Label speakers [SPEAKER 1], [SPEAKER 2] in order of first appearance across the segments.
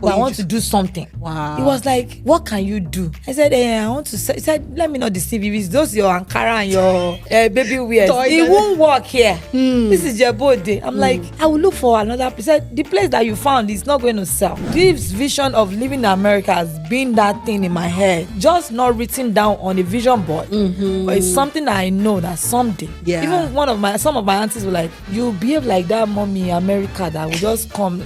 [SPEAKER 1] but I want to do something.
[SPEAKER 2] Wow.
[SPEAKER 1] He was like, what can you do? I said, I want to sell. He said, let me not deceive you. It's those your Ankara and your baby wears. It won't work here. This is your body. I'm like, I will look for another place. He said, the place that you found is not going to sell. This vision of living in America has been that thing in my head. Just not written down on a vision board. But it's something that I know that someday.
[SPEAKER 2] Yeah.
[SPEAKER 1] Even some of my aunties were like, you behave like that mommy in America that will just come,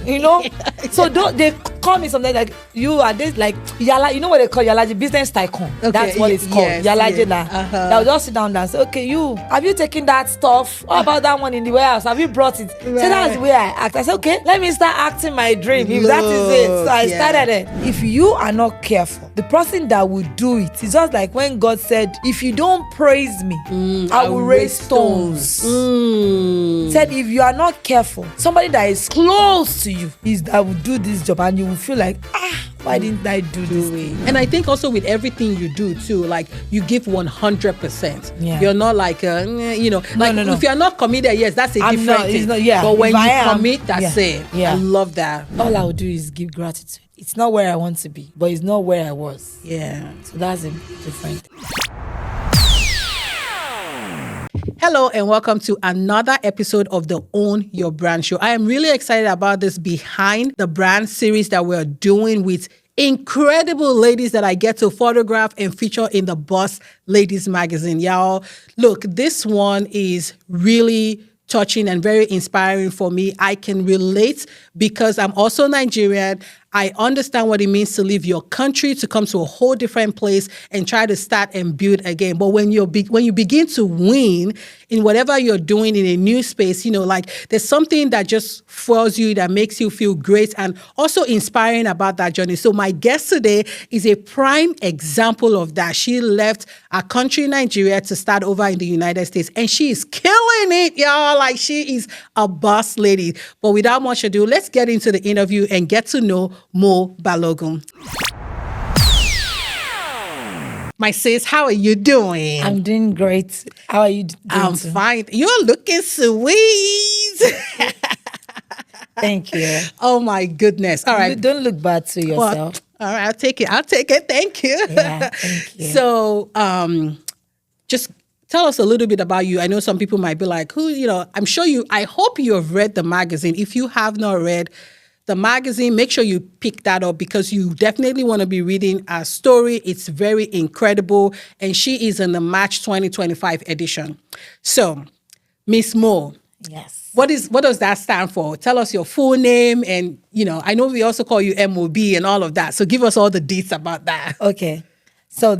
[SPEAKER 1] So they call me something like, you are this like Yala, you know what they call Yalaji, business tycoon.
[SPEAKER 2] Okay,
[SPEAKER 1] that's what it's called.
[SPEAKER 2] yes,
[SPEAKER 1] Yalaji
[SPEAKER 2] yes.
[SPEAKER 1] They'll just sit down and say, okay, have you taken that stuff? What about that one in the warehouse? Have you brought it?
[SPEAKER 2] Right.
[SPEAKER 1] So that's the way I act. I said, okay, let me start acting my dream. If that is it. So I started it. If you are not careful, the person that will do it is just like when God said, if you don't praise me, I will raise stones. Said, if you are not careful, somebody that is close to you is that will do this job, and you will feel like, why didn't I do this way?
[SPEAKER 2] And I think also with everything you do too, like you give 100%.
[SPEAKER 1] Yeah.
[SPEAKER 2] You're not like, no. If you're not committed, yes, that's a different thing. But when you commit, that's it.
[SPEAKER 1] Yeah.
[SPEAKER 2] I love that.
[SPEAKER 1] All I will do is give gratitude. It's not where I want to be, but it's not where I was.
[SPEAKER 2] Yeah.
[SPEAKER 1] So that's a different thing.
[SPEAKER 2] Hello and welcome to another episode of the Own Your Brand Show. I am really excited about this Behind the Brand series that we're doing with incredible ladies that I get to photograph and feature in the Boss Ladies magazine. Y'all, look, this one is really touching and very inspiring for me. I can relate because I'm also Nigerian. I understand what it means to leave your country, to come to a whole different place and try to start and build again. But when you begin to win in whatever you're doing in a new space, there's something that just fuels you, that makes you feel great and also inspiring about that journey. So my guest today is a prime example of that. She left our country, Nigeria, to start over in the United States, and she is killing it, y'all. Like, she is a boss lady. But without much ado, let's get into the interview and get to know Mo Balogun. My sis, how are you doing?
[SPEAKER 1] I'm doing great. How are you doing?
[SPEAKER 2] I'm fine. You're looking sweet.
[SPEAKER 1] Thank you.
[SPEAKER 2] Oh my goodness. All right.
[SPEAKER 1] Don't look bad to yourself.
[SPEAKER 2] Well, all right, I'll take it. Thank you.
[SPEAKER 1] Yeah, thank you.
[SPEAKER 2] So, just tell us a little bit about you. I know some people might be like, I hope you have read the magazine. If you have not read the magazine, make sure you pick that up because you definitely want to be reading our story. It's very incredible. And she is in the March 2025 edition. So, Miss Mo.
[SPEAKER 1] Yes.
[SPEAKER 2] What does that stand for? Tell us your full name. And, I know we also call you MOB and all of that. So give us all the deets about that.
[SPEAKER 1] Okay. So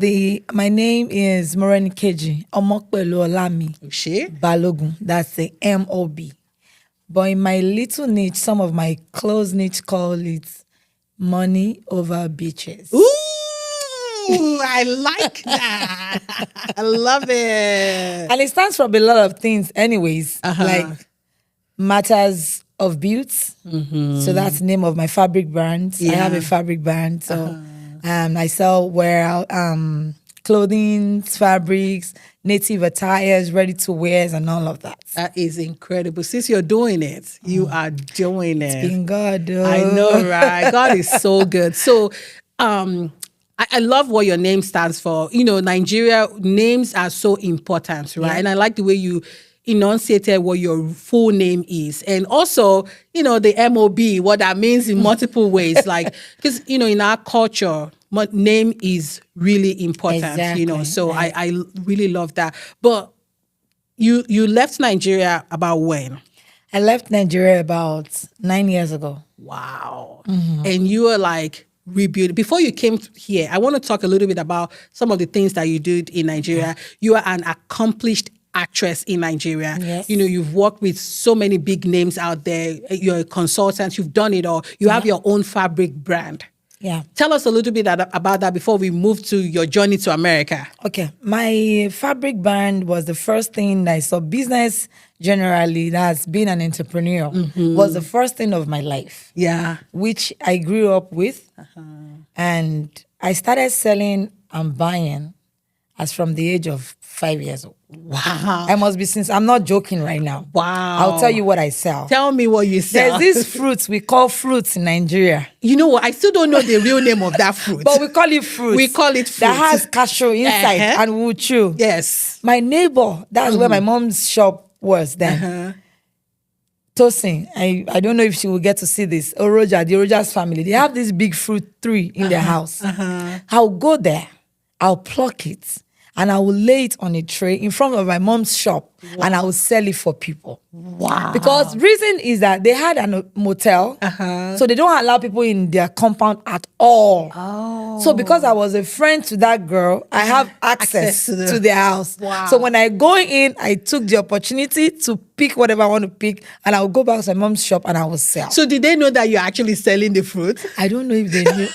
[SPEAKER 1] my name is Morenikeji Omokpelu Olami Balogun. That's the MOB. But in my little niche, some of my close niche call it money over beaches.
[SPEAKER 2] Ooh, I like that. I love it.
[SPEAKER 1] And it stands for a lot of things anyways, like matters of beauty. So that's the name of my fabric brand. Yeah. I have a fabric brand. So I sell clothing, fabrics, native attires, ready to wears, and all of that.
[SPEAKER 2] That is incredible. Since you're doing it, you are doing it.
[SPEAKER 1] It's been God.
[SPEAKER 2] I know, right? God is so good. So, I love what your name stands for. Nigeria, names are so important, right? Yeah. And I like the way you enunciated what your full name is. And also, the MOB, what that means in multiple ways. Like, because, in our culture, name is really important,
[SPEAKER 1] exactly.
[SPEAKER 2] So right. I really love that. But you left Nigeria about when?
[SPEAKER 1] I left Nigeria about 9 years ago.
[SPEAKER 2] Wow. And you were like rebuilding. Before you came here, I want to talk a little bit about some of the things that you did in Nigeria. You are an accomplished actress in Nigeria.
[SPEAKER 1] Yes.
[SPEAKER 2] You've worked with so many big names out there. You're a consultant. You've done it all. You have your own fabric brand.
[SPEAKER 1] Yeah.
[SPEAKER 2] Tell us a little bit about that before we move to your journey to America.
[SPEAKER 1] Okay. My fabric brand was the first thing I saw. Business generally, that's being an entrepreneur, was the first thing of my life.
[SPEAKER 2] Yeah.
[SPEAKER 1] Which I grew up with. And I started selling and buying as from the age of 5 years old.
[SPEAKER 2] Wow.
[SPEAKER 1] I must be sincere. I'm not joking right now.
[SPEAKER 2] Wow.
[SPEAKER 1] I'll tell you what I sell.
[SPEAKER 2] Tell me what you sell.
[SPEAKER 1] There's this fruit we call fruits in Nigeria.
[SPEAKER 2] You know what? I still don't know the real name of that fruit.
[SPEAKER 1] But we call it fruit.
[SPEAKER 2] We call it fruit.
[SPEAKER 1] That has cashew inside and we'll chew.
[SPEAKER 2] Yes.
[SPEAKER 1] My neighbor, that's where my mom's shop was then. Tosin, I don't know if she will get to see this. Oroja, the Oroja's family, they have this big fruit tree in their house. I'll go there, I'll pluck it, and I will lay it on a tray in front of my mom's shop, and I will sell it for people.
[SPEAKER 2] Wow.
[SPEAKER 1] Because reason is that they had a motel, so they don't allow people in their compound at all.
[SPEAKER 2] Oh.
[SPEAKER 1] So because I was a friend to that girl, I have access to their house.
[SPEAKER 2] Wow.
[SPEAKER 1] So when I go in, I took the opportunity to pick whatever I want to pick, and I will go back to my mom's shop and I will sell.
[SPEAKER 2] So did they know that you're actually selling the fruit?
[SPEAKER 1] I don't know if they knew.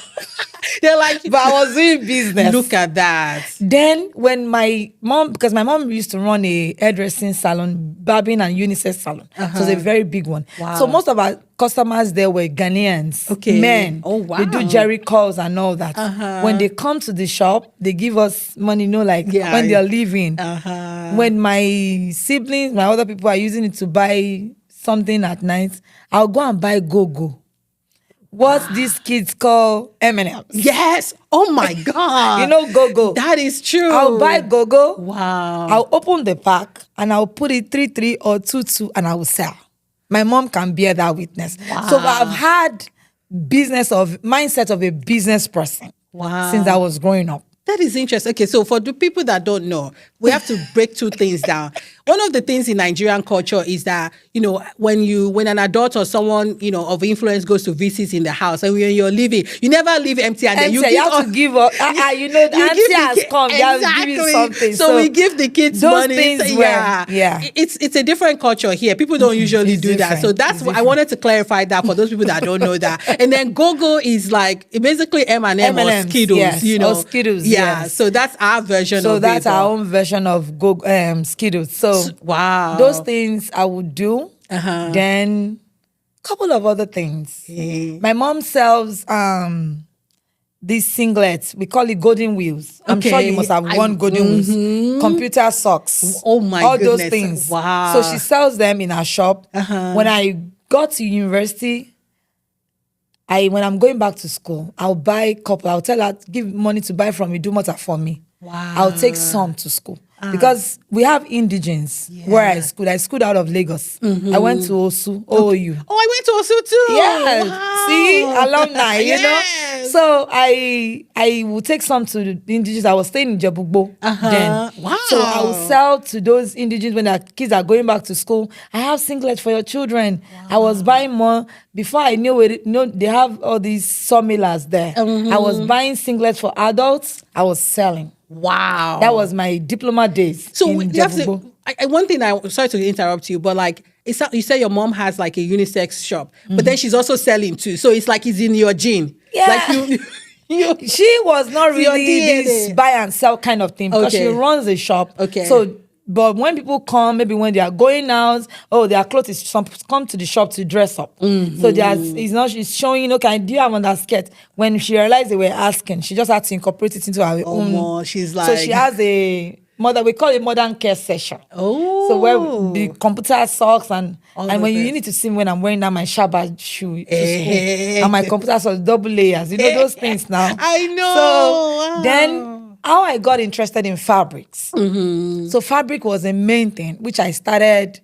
[SPEAKER 2] They're like,
[SPEAKER 1] but I was doing business.
[SPEAKER 2] Look at that.
[SPEAKER 1] Then when my mom, because my mom used to run a hairdressing salon, barbing and unisex salon. So it was a very big one.
[SPEAKER 2] Wow.
[SPEAKER 1] So most of our customers there were Ghanaians, men.
[SPEAKER 2] Oh, wow.
[SPEAKER 1] They do jerry calls and all that. When they come to the shop, they give us money, when they're leaving. When my siblings, my other people are using it to buy something at night, I'll go and buy go-go. What these kids call M&Ms.
[SPEAKER 2] Yes. Oh my God.
[SPEAKER 1] You know go-go.
[SPEAKER 2] That is true.
[SPEAKER 1] I'll buy go-go.
[SPEAKER 2] Wow.
[SPEAKER 1] I'll open the pack and I'll put it 3-3 or 2-2 and I will sell. My mom can bear that witness.
[SPEAKER 2] Wow.
[SPEAKER 1] So I've had mindset of a business person since I was growing up.
[SPEAKER 2] That is interesting. Okay, so for the people that don't know, we have to break two things down. One of the things in Nigerian culture is that, when an adult or someone, of influence goes to visit in the house and when you're leaving, you never leave empty and then you
[SPEAKER 1] have to give up. The auntie has come. They have to give you something.
[SPEAKER 2] So we give the kids
[SPEAKER 1] those
[SPEAKER 2] money.
[SPEAKER 1] Things
[SPEAKER 2] It's a different culture here. People don't usually do that. So that's what I wanted to clarify that for those people that don't know that. And then go-go is like basically M&M or Skittles,
[SPEAKER 1] Or Skittles,
[SPEAKER 2] yeah. So that's our version of it.
[SPEAKER 1] So that's our own version of Skittles. So
[SPEAKER 2] wow.
[SPEAKER 1] Those things I would do. Then a couple of other things. My mom sells these singlets. We call it golden wheels. I'm sure you must have worn golden wheels. Computer socks.
[SPEAKER 2] Oh my
[SPEAKER 1] all
[SPEAKER 2] goodness.
[SPEAKER 1] Those things.
[SPEAKER 2] Wow.
[SPEAKER 1] So she sells them in her shop. When I got to university, when I'm going back to school, I'll buy a couple. I'll tell her, give money to buy from me, do matter for me.
[SPEAKER 2] Wow.
[SPEAKER 1] I'll take some to school. Because we have indigens where I schooled. I schooled out of Lagos. I went to OSU, OOU.
[SPEAKER 2] Oh, I went to OSU too.
[SPEAKER 1] Yes.
[SPEAKER 2] Wow.
[SPEAKER 1] See, alumni, you know. So I will take some to the indigens. I was staying in Jebugbo then.
[SPEAKER 2] Wow.
[SPEAKER 1] So I will sell to those indigens when their kids are going back to school. I have singlets for your children. Wow. I was buying more. Before I knew it, they have all these sawmillers there. I was buying singlets for adults. I was selling.
[SPEAKER 2] Wow.
[SPEAKER 1] That was my diploma days.
[SPEAKER 2] So
[SPEAKER 1] in
[SPEAKER 2] you have to, one thing, sorry to interrupt you, but like, you say your mom has like a unisex shop, but then she's also selling too. So it's like it's in your gene.
[SPEAKER 1] Yeah.
[SPEAKER 2] Like
[SPEAKER 1] she was not really this buy and sell kind of thing because she runs a shop.
[SPEAKER 2] Okay.
[SPEAKER 1] So, but when people come, maybe when they are going out, their clothes is come to the shop to dress up. So she's showing, okay, do you have on that skirt? When she realized they were asking, she just had to incorporate it into her own.
[SPEAKER 2] She's like,
[SPEAKER 1] so she has we call it modern care session.
[SPEAKER 2] Oh.
[SPEAKER 1] So where the computer socks and when you need to see me when I'm wearing that my Shabbat shoe to school, and my computer socks, double layers, those things now.
[SPEAKER 2] I know.
[SPEAKER 1] So then how I got interested in fabrics. So fabric was a main thing, which I started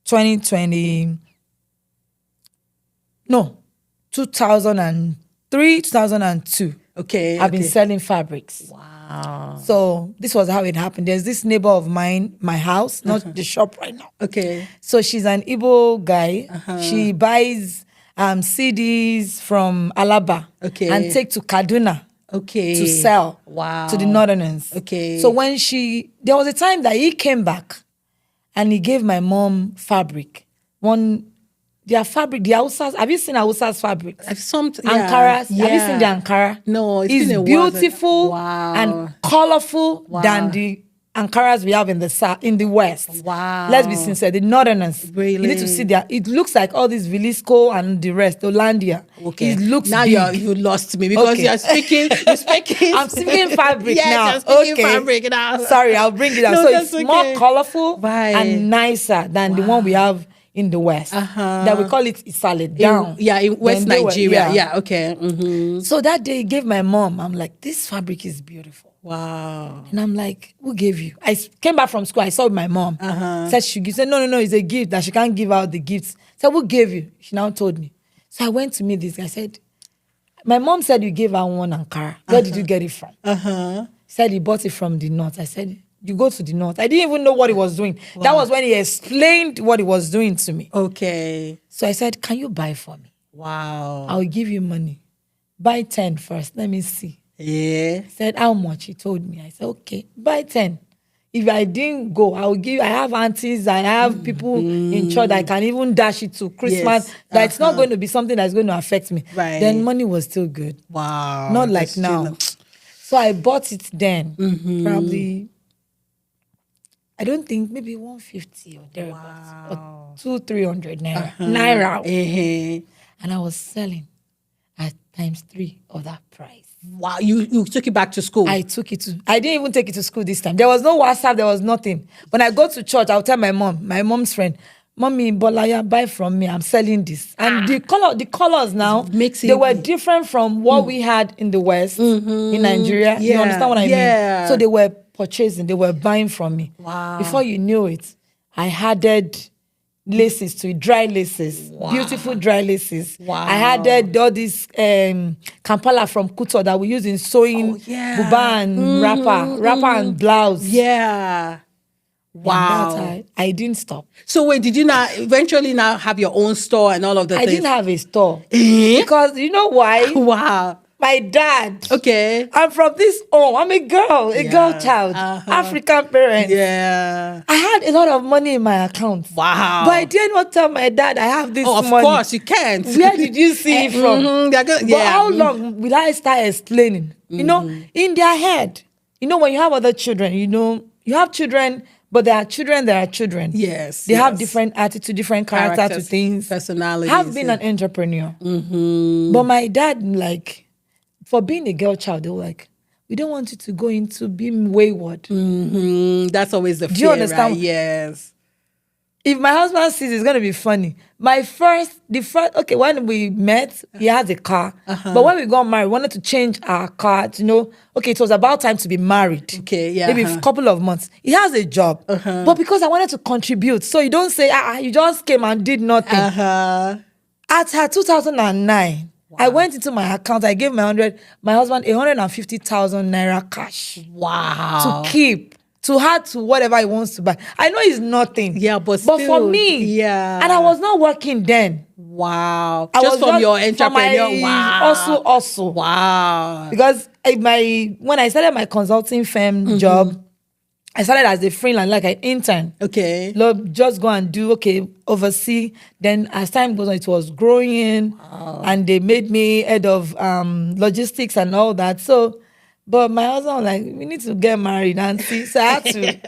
[SPEAKER 1] 2003, 2002.
[SPEAKER 2] Okay.
[SPEAKER 1] I've been selling fabrics.
[SPEAKER 2] Wow.
[SPEAKER 1] So this was how it happened. There's this neighbor of mine, my house, not the shop right now.
[SPEAKER 2] Okay.
[SPEAKER 1] So she's an Igbo guy. She buys CDs from Alaba and take to Kaduna. To sell to the northerners.
[SPEAKER 2] Okay.
[SPEAKER 1] So there was a time that he came back and he gave my mom fabric. Their fabric, the Hausas, have you seen Hausa's fabric? Ankaras.
[SPEAKER 2] Yeah.
[SPEAKER 1] Have you seen the Ankara?
[SPEAKER 2] No,
[SPEAKER 1] it's beautiful and colorful than the Ankaras we have in the south, in the west.
[SPEAKER 2] Wow.
[SPEAKER 1] Let's be sincere, the northerners.
[SPEAKER 2] Really?
[SPEAKER 1] You need to see their. It looks like all this Vilisco and the rest, Hollandia.
[SPEAKER 2] Okay.
[SPEAKER 1] It looks
[SPEAKER 2] now
[SPEAKER 1] big.
[SPEAKER 2] you lost me because
[SPEAKER 1] Okay.
[SPEAKER 2] you're speaking.
[SPEAKER 1] I'm speaking fabric
[SPEAKER 2] yes,
[SPEAKER 1] now.
[SPEAKER 2] You're speaking
[SPEAKER 1] Okay.
[SPEAKER 2] fabric now.
[SPEAKER 1] Sorry, I'll bring it out.
[SPEAKER 2] No,
[SPEAKER 1] So
[SPEAKER 2] that's
[SPEAKER 1] it's more
[SPEAKER 2] okay.
[SPEAKER 1] colorful
[SPEAKER 2] Right.
[SPEAKER 1] and nicer than the one we have in the west. That we call it Isale down.
[SPEAKER 2] In West
[SPEAKER 1] Then they were-
[SPEAKER 2] Nigeria. Yeah, okay. Mm-hmm.
[SPEAKER 1] So that day, he gave my mom. I'm like, this fabric is beautiful.
[SPEAKER 2] Wow.
[SPEAKER 1] And I'm like, who gave you? Came back from school. I saw my mom. Said she give. Said no, it's a gift that she can't give out the gifts. Said who gave you? She now told me. So I went to meet this guy. I said, my mom said you gave her one Ankara. Where did you get it from? Said he bought it from the north. I said, you go to the north. I didn't even know what he was doing. Wow. That was when he explained what he was doing to me.
[SPEAKER 2] Okay.
[SPEAKER 1] So I said, can you buy for me?
[SPEAKER 2] Wow.
[SPEAKER 1] I'll give you money. Buy 10 first. Let me see.
[SPEAKER 2] Yeah.
[SPEAKER 1] He said, how much? He told me. I said, okay, buy 10. If I didn't go, I have aunties, I have people in church that I can even dash it to Christmas.
[SPEAKER 2] Yes.
[SPEAKER 1] That it's not going to be something that's going to affect me.
[SPEAKER 2] Right.
[SPEAKER 1] Then money was still good.
[SPEAKER 2] Wow.
[SPEAKER 1] Not like now. So I bought it then. Probably, I don't think, maybe 150 or thereabouts. Or 200-300 naira. Naira. And I was selling at ×3 of that price.
[SPEAKER 2] Wow, you took it back to school?
[SPEAKER 1] I took it to. I didn't even take it to school this time. There was no WhatsApp. There was nothing. When I go to church, I'll tell my mom's friend, Mommy, Bolaya, buy from me. I'm selling this. And the colors now, they were different from what we had in the West, in Nigeria.
[SPEAKER 2] Yeah.
[SPEAKER 1] You understand what I mean? So they were purchasing, they were buying from me.
[SPEAKER 2] Wow.
[SPEAKER 1] Before you knew it, I added laces to it, dry laces, beautiful dry laces.
[SPEAKER 2] Wow.
[SPEAKER 1] I added all this Kampala from Kuto that we use in sewing buba and wrapper and blouse.
[SPEAKER 2] Yeah. Wow.
[SPEAKER 1] I didn't stop.
[SPEAKER 2] So wait, did you now eventually now have your own store and all of the things?
[SPEAKER 1] I didn't have a store. Because you know why?
[SPEAKER 2] Wow.
[SPEAKER 1] My dad.
[SPEAKER 2] Okay.
[SPEAKER 1] I'm from this home. I'm a girl child, African parents.
[SPEAKER 2] Yeah.
[SPEAKER 1] I had a lot of money in my account.
[SPEAKER 2] Wow.
[SPEAKER 1] But I did not tell my dad I have this money.
[SPEAKER 2] Of course, you can't.
[SPEAKER 1] Where did you see it from? But how long will I start explaining? You know, in their head. You know, when you have other children, you have children, but there are children.
[SPEAKER 2] Yes.
[SPEAKER 1] They have different attitude, different character to things.
[SPEAKER 2] Personalities.
[SPEAKER 1] I've been an entrepreneur. But my dad, for being a girl child, they were like, we don't want you to go into being wayward.
[SPEAKER 2] That's always the fear,
[SPEAKER 1] Do you understand?
[SPEAKER 2] right? Yes.
[SPEAKER 1] If my husband sees, it's going to be funny. When we met, he has a car. But when we got married, we wanted to change our car to it was about time to be married.
[SPEAKER 2] Okay, yeah.
[SPEAKER 1] Maybe a couple of months. He has a job. But because I wanted to contribute, so you don't say, you just came and did nothing. At 2009, I went into my account. I gave my husband 150,000 naira cash.
[SPEAKER 2] Wow.
[SPEAKER 1] To keep, to add to whatever he wants to buy. I know it's nothing.
[SPEAKER 2] Yeah, but
[SPEAKER 1] for
[SPEAKER 2] still,
[SPEAKER 1] me,
[SPEAKER 2] yeah.
[SPEAKER 1] And I was not working then.
[SPEAKER 2] Wow.
[SPEAKER 1] I
[SPEAKER 2] Just
[SPEAKER 1] was
[SPEAKER 2] from your
[SPEAKER 1] from
[SPEAKER 2] entrepreneur. Wow.
[SPEAKER 1] Also.
[SPEAKER 2] Wow.
[SPEAKER 1] Because when I started my consulting firm job, I started as a freelance, like an intern.
[SPEAKER 2] Okay.
[SPEAKER 1] Just go and do, oversee. Then as time goes on, it was growing. Wow. And they made me head of logistics and all that. So, but my husband was like, we need to get married and see. So I had to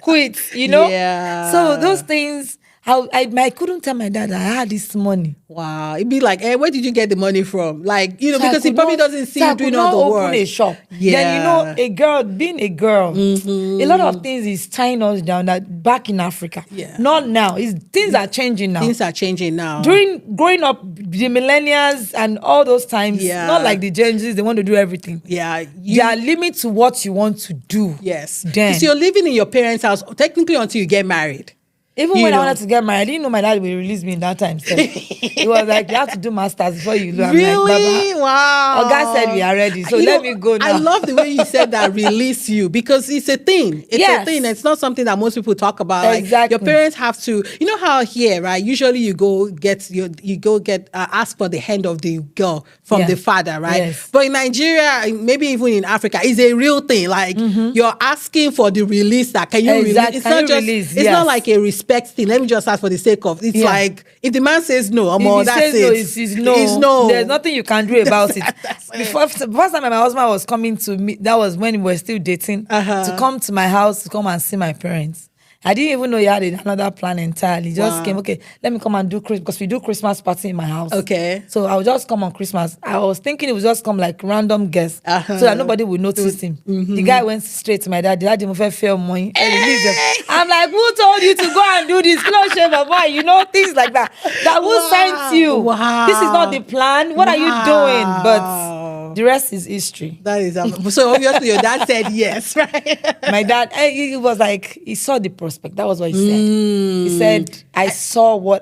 [SPEAKER 1] quit,
[SPEAKER 2] Yeah.
[SPEAKER 1] So those things, I couldn't tell my dad that I had this money.
[SPEAKER 2] Wow. It'd be like, where did you get the money from? Like,
[SPEAKER 1] So
[SPEAKER 2] because he probably doesn't see you doing all the work.
[SPEAKER 1] Open a shop.
[SPEAKER 2] Yeah.
[SPEAKER 1] Then, being a girl, a lot of things is tying us down that back in Africa.
[SPEAKER 2] Yeah.
[SPEAKER 1] Not now. Things are changing now.
[SPEAKER 2] Things are changing now.
[SPEAKER 1] During growing up, the millennials and all those times, not like the Gen Zs, they want to do everything.
[SPEAKER 2] Yeah.
[SPEAKER 1] There are limits to what you want to do.
[SPEAKER 2] Yes.
[SPEAKER 1] Then.
[SPEAKER 2] Because you're living in your parents' house, technically until you get married.
[SPEAKER 1] Even when I wanted to get married, I didn't know my dad would release me in that time. So it was like, you have to do masters before you do. I'm
[SPEAKER 2] Really?
[SPEAKER 1] Like,
[SPEAKER 2] wow.
[SPEAKER 1] God said we are ready. So let me go now.
[SPEAKER 2] I love the way you said that, release you, because it's a thing. It's a thing. It's not something that most people talk about.
[SPEAKER 1] Exactly.
[SPEAKER 2] Like, your parents have to, how here, right? Usually you go get ask for the hand of the girl from the father, right?
[SPEAKER 1] Yes.
[SPEAKER 2] But in Nigeria, maybe even in Africa, it's a real thing. Like you're asking for the release that can you release? It's
[SPEAKER 1] Can
[SPEAKER 2] not
[SPEAKER 1] you
[SPEAKER 2] just
[SPEAKER 1] release?
[SPEAKER 2] it's not like a respect thing. Let me just ask for the sake of. It's like if the man says no,
[SPEAKER 1] if he
[SPEAKER 2] that's
[SPEAKER 1] says
[SPEAKER 2] it.
[SPEAKER 1] no, it's no.
[SPEAKER 2] It's no.
[SPEAKER 1] There's nothing you can do about it. before the first time my husband was coming to me, that was when we were still dating, to come to my house to come and see my parents. I didn't even know he had another plan entirely. He just came, okay, let me come and do Christmas, because we do Christmas party in my house.
[SPEAKER 2] Okay.
[SPEAKER 1] So I would just come on Christmas. I was thinking it would just come like random guests, so that nobody would notice him. The guy went straight to my dad. The dad didn't feel money. I'm like, who told you to go and do this? Close shaver, boy, you know, things like that. That who sent you?
[SPEAKER 2] Wow.
[SPEAKER 1] This is not the plan. What are you doing? But the rest is history.
[SPEAKER 2] That is so obviously your dad said yes, right?
[SPEAKER 1] My dad, he was like, he saw the prospect. That was what he said. He said,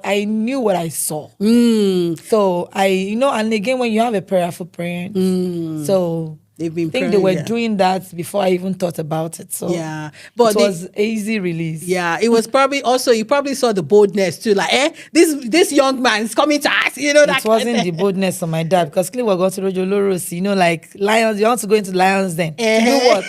[SPEAKER 1] I knew what I saw. So and again, when you have a prayerful parent, so
[SPEAKER 2] they've been
[SPEAKER 1] I think they were doing that before I even thought about it. So
[SPEAKER 2] yeah, but
[SPEAKER 1] it was easy release.
[SPEAKER 2] Yeah, it was probably also, you probably saw the boldness too, like, this young man is coming to us, you know.
[SPEAKER 1] It wasn't the boldness of my dad, because clearly we're going to Rojolorosi, you know, like lions. You want to go into lions then? Do what?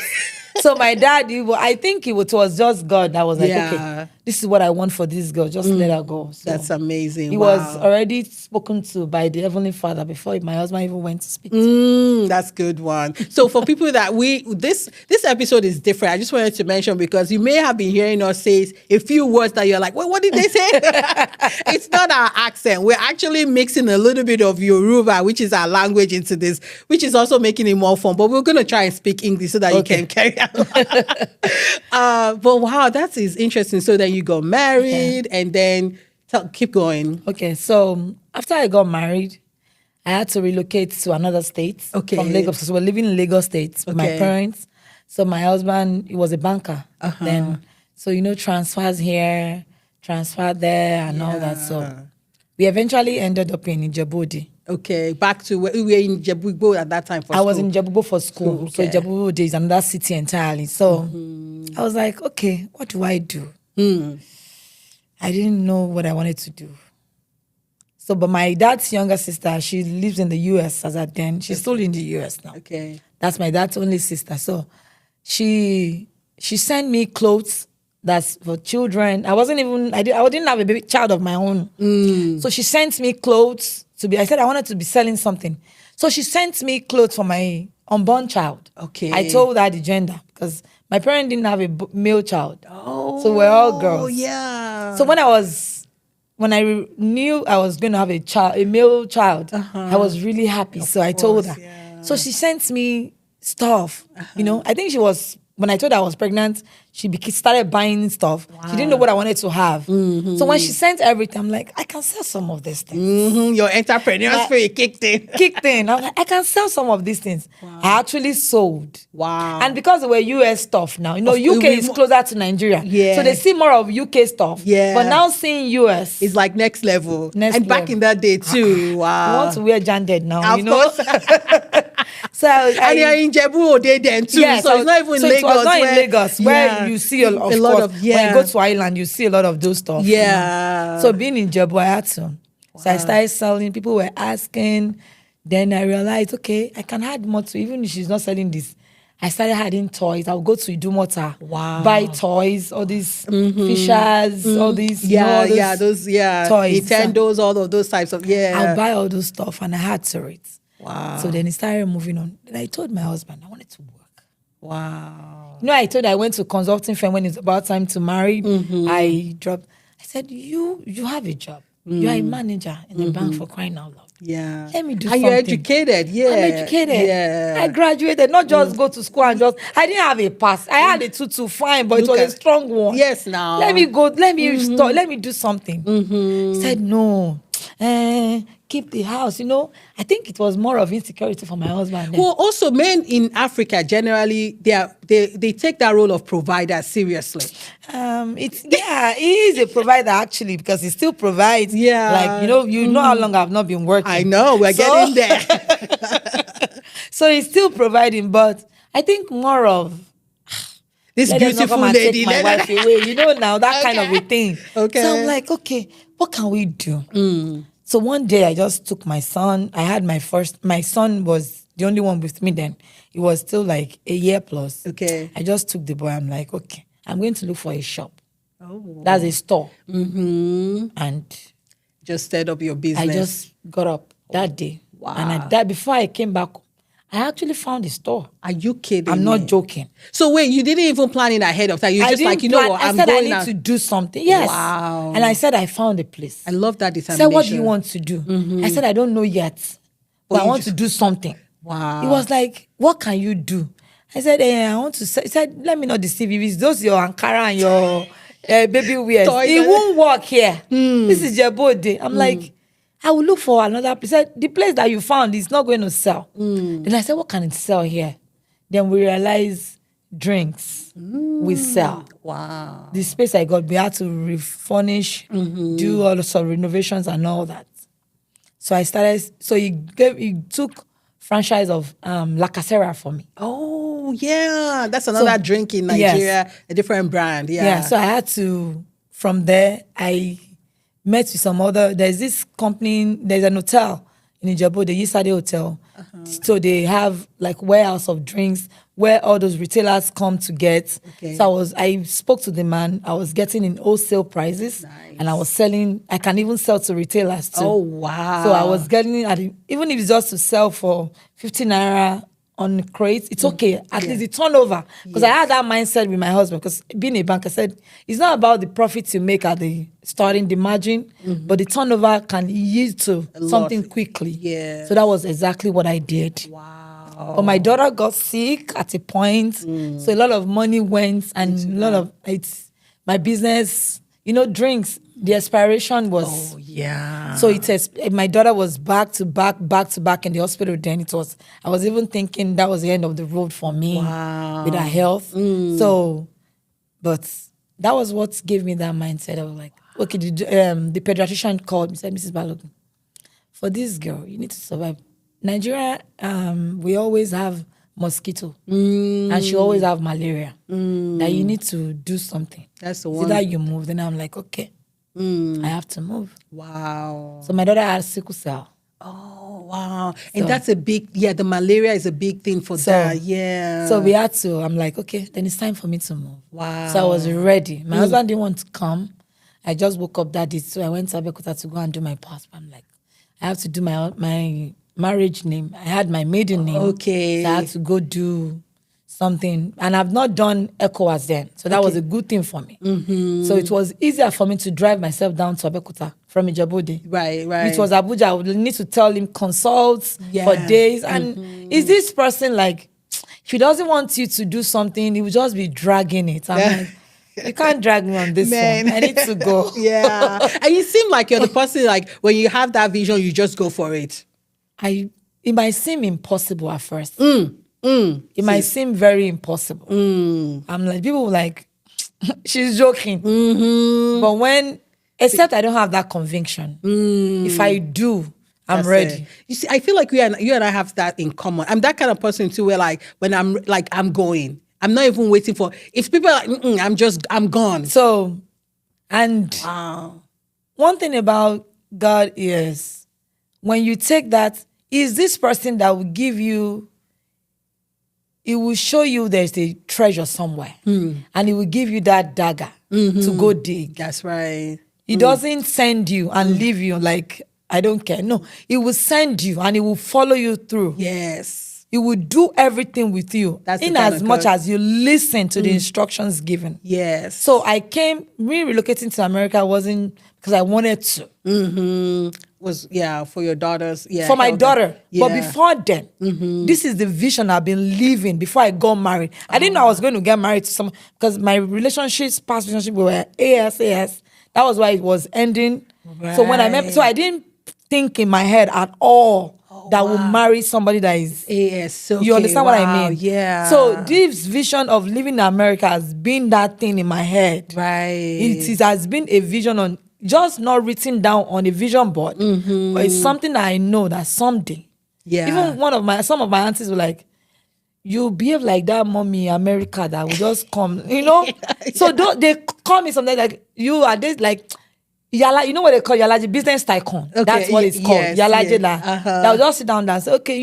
[SPEAKER 1] So my dad, I think it was just God that was like, okay, this is what I want for this girl. Just let her go. So
[SPEAKER 2] that's amazing.
[SPEAKER 1] He was already spoken to by the Heavenly Father before my husband even went to speak to him.
[SPEAKER 2] That's good one. So for people that this episode is different, I just wanted to mention, because you may have been hearing us say a few words that you're like, wait, what did they say? It's not our accent. We're actually mixing a little bit of Yoruba, which is our language, into this, which is also making it more fun. But we're going to try and speak English so that you can carry on. But wow, that is interesting. So then you got married, and then keep going.
[SPEAKER 1] Okay, so after I got married, I had to relocate to another state from Lagos. So we're living in Lagos State with my parents. So my husband, he was a banker then. So, transfers here, transfer there, and all that. So we eventually ended up in Ijebu-Ode.
[SPEAKER 2] Okay, back to where we were in Ijebu at that time for school.
[SPEAKER 1] I was in Ijebu for school. So Ijebu-Ode is another city entirely. So I was like, okay, what do I do? I didn't know what I wanted to do. So, but my dad's younger sister, she lives in the US as at then. She's still in the US now.
[SPEAKER 2] Okay.
[SPEAKER 1] That's my dad's only sister. So she sent me clothes that's for children. I didn't have a baby child of my own. So she sent me clothes I said I wanted to be selling something. So she sent me clothes for my unborn child.
[SPEAKER 2] Okay.
[SPEAKER 1] I told her the gender, because my parents didn't have a male child. Oh. So we're all girls.
[SPEAKER 2] Oh, yeah.
[SPEAKER 1] So when I knew I was going to have a male child, I was really happy. So I told her. Yeah. So she sent me stuff. I think when I told her I was pregnant, she started buying stuff. Wow. She didn't know what I wanted to have. So when she sent everything, I'm like, I can sell some of these things.
[SPEAKER 2] Your entrepreneurial spirit kicked in.
[SPEAKER 1] I'm like, I can sell some of these things. Wow. I actually sold.
[SPEAKER 2] Wow.
[SPEAKER 1] And because they were US stuff now, UK is closer to Nigeria. Yeah. So they see more of UK stuff. Yeah. But now seeing US.
[SPEAKER 2] It's like next level. Back in that day too. Wow.
[SPEAKER 1] I want to wear Janded now,
[SPEAKER 2] of course.
[SPEAKER 1] So
[SPEAKER 2] and you're in Ijebu-Ode then too.
[SPEAKER 1] Yeah,
[SPEAKER 2] so it's not even in Lagos.
[SPEAKER 1] It was not in Lagos where you see a lot of when you go to Island, you see a lot of those stuff.
[SPEAKER 2] Yeah.
[SPEAKER 1] So being in Ijebu, I had to. Wow. So I started selling. People were asking. Then I realized, okay, I can add more to, even if she's not selling this. I started adding toys. I'll go to Idumota, buy toys, all these fishers, all these
[SPEAKER 2] those
[SPEAKER 1] toys,
[SPEAKER 2] Nintendos, all of those types of
[SPEAKER 1] I'll buy all those stuff, and I had to it.
[SPEAKER 2] Wow.
[SPEAKER 1] So then it started moving on. Then I told my husband I wanted to work.
[SPEAKER 2] Wow.
[SPEAKER 1] I went to a consulting firm when it's about time to marry. I said, you have a job. You are a manager in the bank, for crying out loud.
[SPEAKER 2] Yeah.
[SPEAKER 1] Let me do
[SPEAKER 2] something.
[SPEAKER 1] You're
[SPEAKER 2] educated. Yeah.
[SPEAKER 1] I'm educated.
[SPEAKER 2] Yeah.
[SPEAKER 1] I graduated, not just go to school and I didn't have a pass. I had a 2-2, fine, but it was a strong one.
[SPEAKER 2] Yes, now.
[SPEAKER 1] Let me go, let me start, let me do something. He said, no. Keep the house, I think it was more of insecurity for my husband.
[SPEAKER 2] Well, also men in Africa generally they take that role of provider seriously.
[SPEAKER 1] He is a provider actually, because he still provides. Yeah, like you know how long I've not been working.
[SPEAKER 2] I know we're getting there.
[SPEAKER 1] So he's still providing, but I think more of
[SPEAKER 2] this beautiful lady,
[SPEAKER 1] take my wife away. Now that kind of a thing. Okay, so I'm like, okay, what can we do? So one day I just took my son. I had my son was the only one with me then. He was still like a year plus. Okay. I just took the boy. I'm like, okay, I'm going to look for a shop. Oh. That's a store. And
[SPEAKER 2] just set up your business.
[SPEAKER 1] I just got up that day. Wow. And before I came back, I actually found a store.
[SPEAKER 2] Are you kidding
[SPEAKER 1] I'm
[SPEAKER 2] me?
[SPEAKER 1] not joking.
[SPEAKER 2] So wait, you didn't even plan it ahead of time. You just like, you know what,
[SPEAKER 1] I
[SPEAKER 2] I'm
[SPEAKER 1] said
[SPEAKER 2] going
[SPEAKER 1] I
[SPEAKER 2] out.
[SPEAKER 1] need to do something. Yes.
[SPEAKER 2] Wow.
[SPEAKER 1] And I said I found a place.
[SPEAKER 2] I love that
[SPEAKER 1] He
[SPEAKER 2] determination.
[SPEAKER 1] said, what do you want to do? I said, I don't know yet, but I want to do something.
[SPEAKER 2] Wow.
[SPEAKER 1] He was like, what can you do? I said, I want to he said, let me not deceive you. It's those your Ankara and your baby wears. It won't work here. This is Jebode. I'm like, I will look for another place. He said, the place that you found is not going to sell. Then I said, what can it sell here? Then we realized drinks we sell.
[SPEAKER 2] Wow.
[SPEAKER 1] The space I got, we had to refurnish, do all sorts of renovations and all that. So I started, so he took franchise of La Casera for me.
[SPEAKER 2] Oh, yeah. That's another drink in Nigeria, a different brand. Yeah.
[SPEAKER 1] Yeah, so I had to, from there, I met with some other, there's this company, there's an hotel in Ijebu, the Yisade Hotel. So they have like warehouse of drinks where all those retailers come to get.
[SPEAKER 2] Okay.
[SPEAKER 1] So I spoke to the man, I was getting in wholesale prices.
[SPEAKER 2] Nice.
[SPEAKER 1] And I was selling, I can even sell to retailers too.
[SPEAKER 2] Oh, wow.
[SPEAKER 1] So I was getting it, even if it's just to sell for 50 naira on crates, it's okay. At least the turnover. Because I had that mindset with my husband. Because being a banker, I said, it's not about the profits you make at the starting, the margin, but the turnover can yield to something quickly.
[SPEAKER 2] Yeah.
[SPEAKER 1] So that was exactly what I did.
[SPEAKER 2] Wow.
[SPEAKER 1] But my daughter got sick at a point. So a lot of money went and a lot of, my business, drinks, the expiration was.
[SPEAKER 2] Oh, yeah.
[SPEAKER 1] So my daughter was back to back in the hospital. Then I was even thinking that was the end of the road for me with her health. So, but that was what gave me that mindset of like, okay, the pediatrician called me, said, Mrs. Balogun, for this girl, you need to survive. Nigeria, we always have mosquito and she always have malaria. That you need to do something.
[SPEAKER 2] That's the one.
[SPEAKER 1] So that you move. Then I'm like, okay. I have to move.
[SPEAKER 2] Wow.
[SPEAKER 1] So my daughter has sickle cell.
[SPEAKER 2] Oh, wow. And that's a big, the malaria is a big thing for that. Yeah.
[SPEAKER 1] So we had to, I'm like, okay, then it's time for me to move.
[SPEAKER 2] Wow.
[SPEAKER 1] So I was ready. My husband didn't want to come. I just woke up that day. So I went to Abeokuta to go and do my passport. I'm like, I have to do my marriage name. I had my maiden name.
[SPEAKER 2] Okay.
[SPEAKER 1] So I had to go do something. And I've not done ECOWAS then. So that was a good thing for me. So it was easier for me to drive myself down to Abeokuta from Ijebu.
[SPEAKER 2] Right.
[SPEAKER 1] It was Abuja. I would need to tell him consults for days. And is this person like, if he doesn't want you to do something, he will just be dragging it. I'm like, you can't drag me on this one. I need to go.
[SPEAKER 2] Yeah. And you seem like you're the person, like, when you have that vision, you just go for it.
[SPEAKER 1] It might seem impossible at first. It might seem very impossible. I'm like, people like, she's joking. But except I don't have that conviction. If I do, I'm ready.
[SPEAKER 2] You see, I feel like you and I have that in common. I'm that kind of person too, where like, when I'm going. I'm not even waiting for, if people are like, I'm gone.
[SPEAKER 1] So, and one thing about God is, when you take that, is this person that will give you, it will show you there's a treasure somewhere. And it will give you that dagger to go dig.
[SPEAKER 2] That's right.
[SPEAKER 1] He doesn't send you and leave you like, I don't care. No, he will send you and he will follow you through.
[SPEAKER 2] Yes.
[SPEAKER 1] He will do everything with you.
[SPEAKER 2] That's
[SPEAKER 1] in as much as you listen to the instructions given.
[SPEAKER 2] Yes.
[SPEAKER 1] So me relocating to America wasn't because I wanted to.
[SPEAKER 2] Was for your daughters. Yeah.
[SPEAKER 1] For my daughter.
[SPEAKER 2] Yeah.
[SPEAKER 1] But before then, this is the vision I've been living before I got married. I didn't know I was going to get married to someone because my past relationship were AS. That was why it was ending. Right. So when I met, so I didn't think in my head at all that will marry somebody that is
[SPEAKER 2] AS. Okay,
[SPEAKER 1] you understand what I mean?
[SPEAKER 2] Yeah.
[SPEAKER 1] So this vision of living in America has been that thing in my head.
[SPEAKER 2] Right.
[SPEAKER 1] It has been a vision on just not written down on a vision board, but it's something that I know that someday. Yeah. Even some of my aunties were like, you behave like that mommy America that will just come, So they call me sometimes like, you are this like. Yala, you know what they call Yalaji? Business tycoon. Okay, that's what it's called. Yes, Yalaji. That will just sit down and say, okay,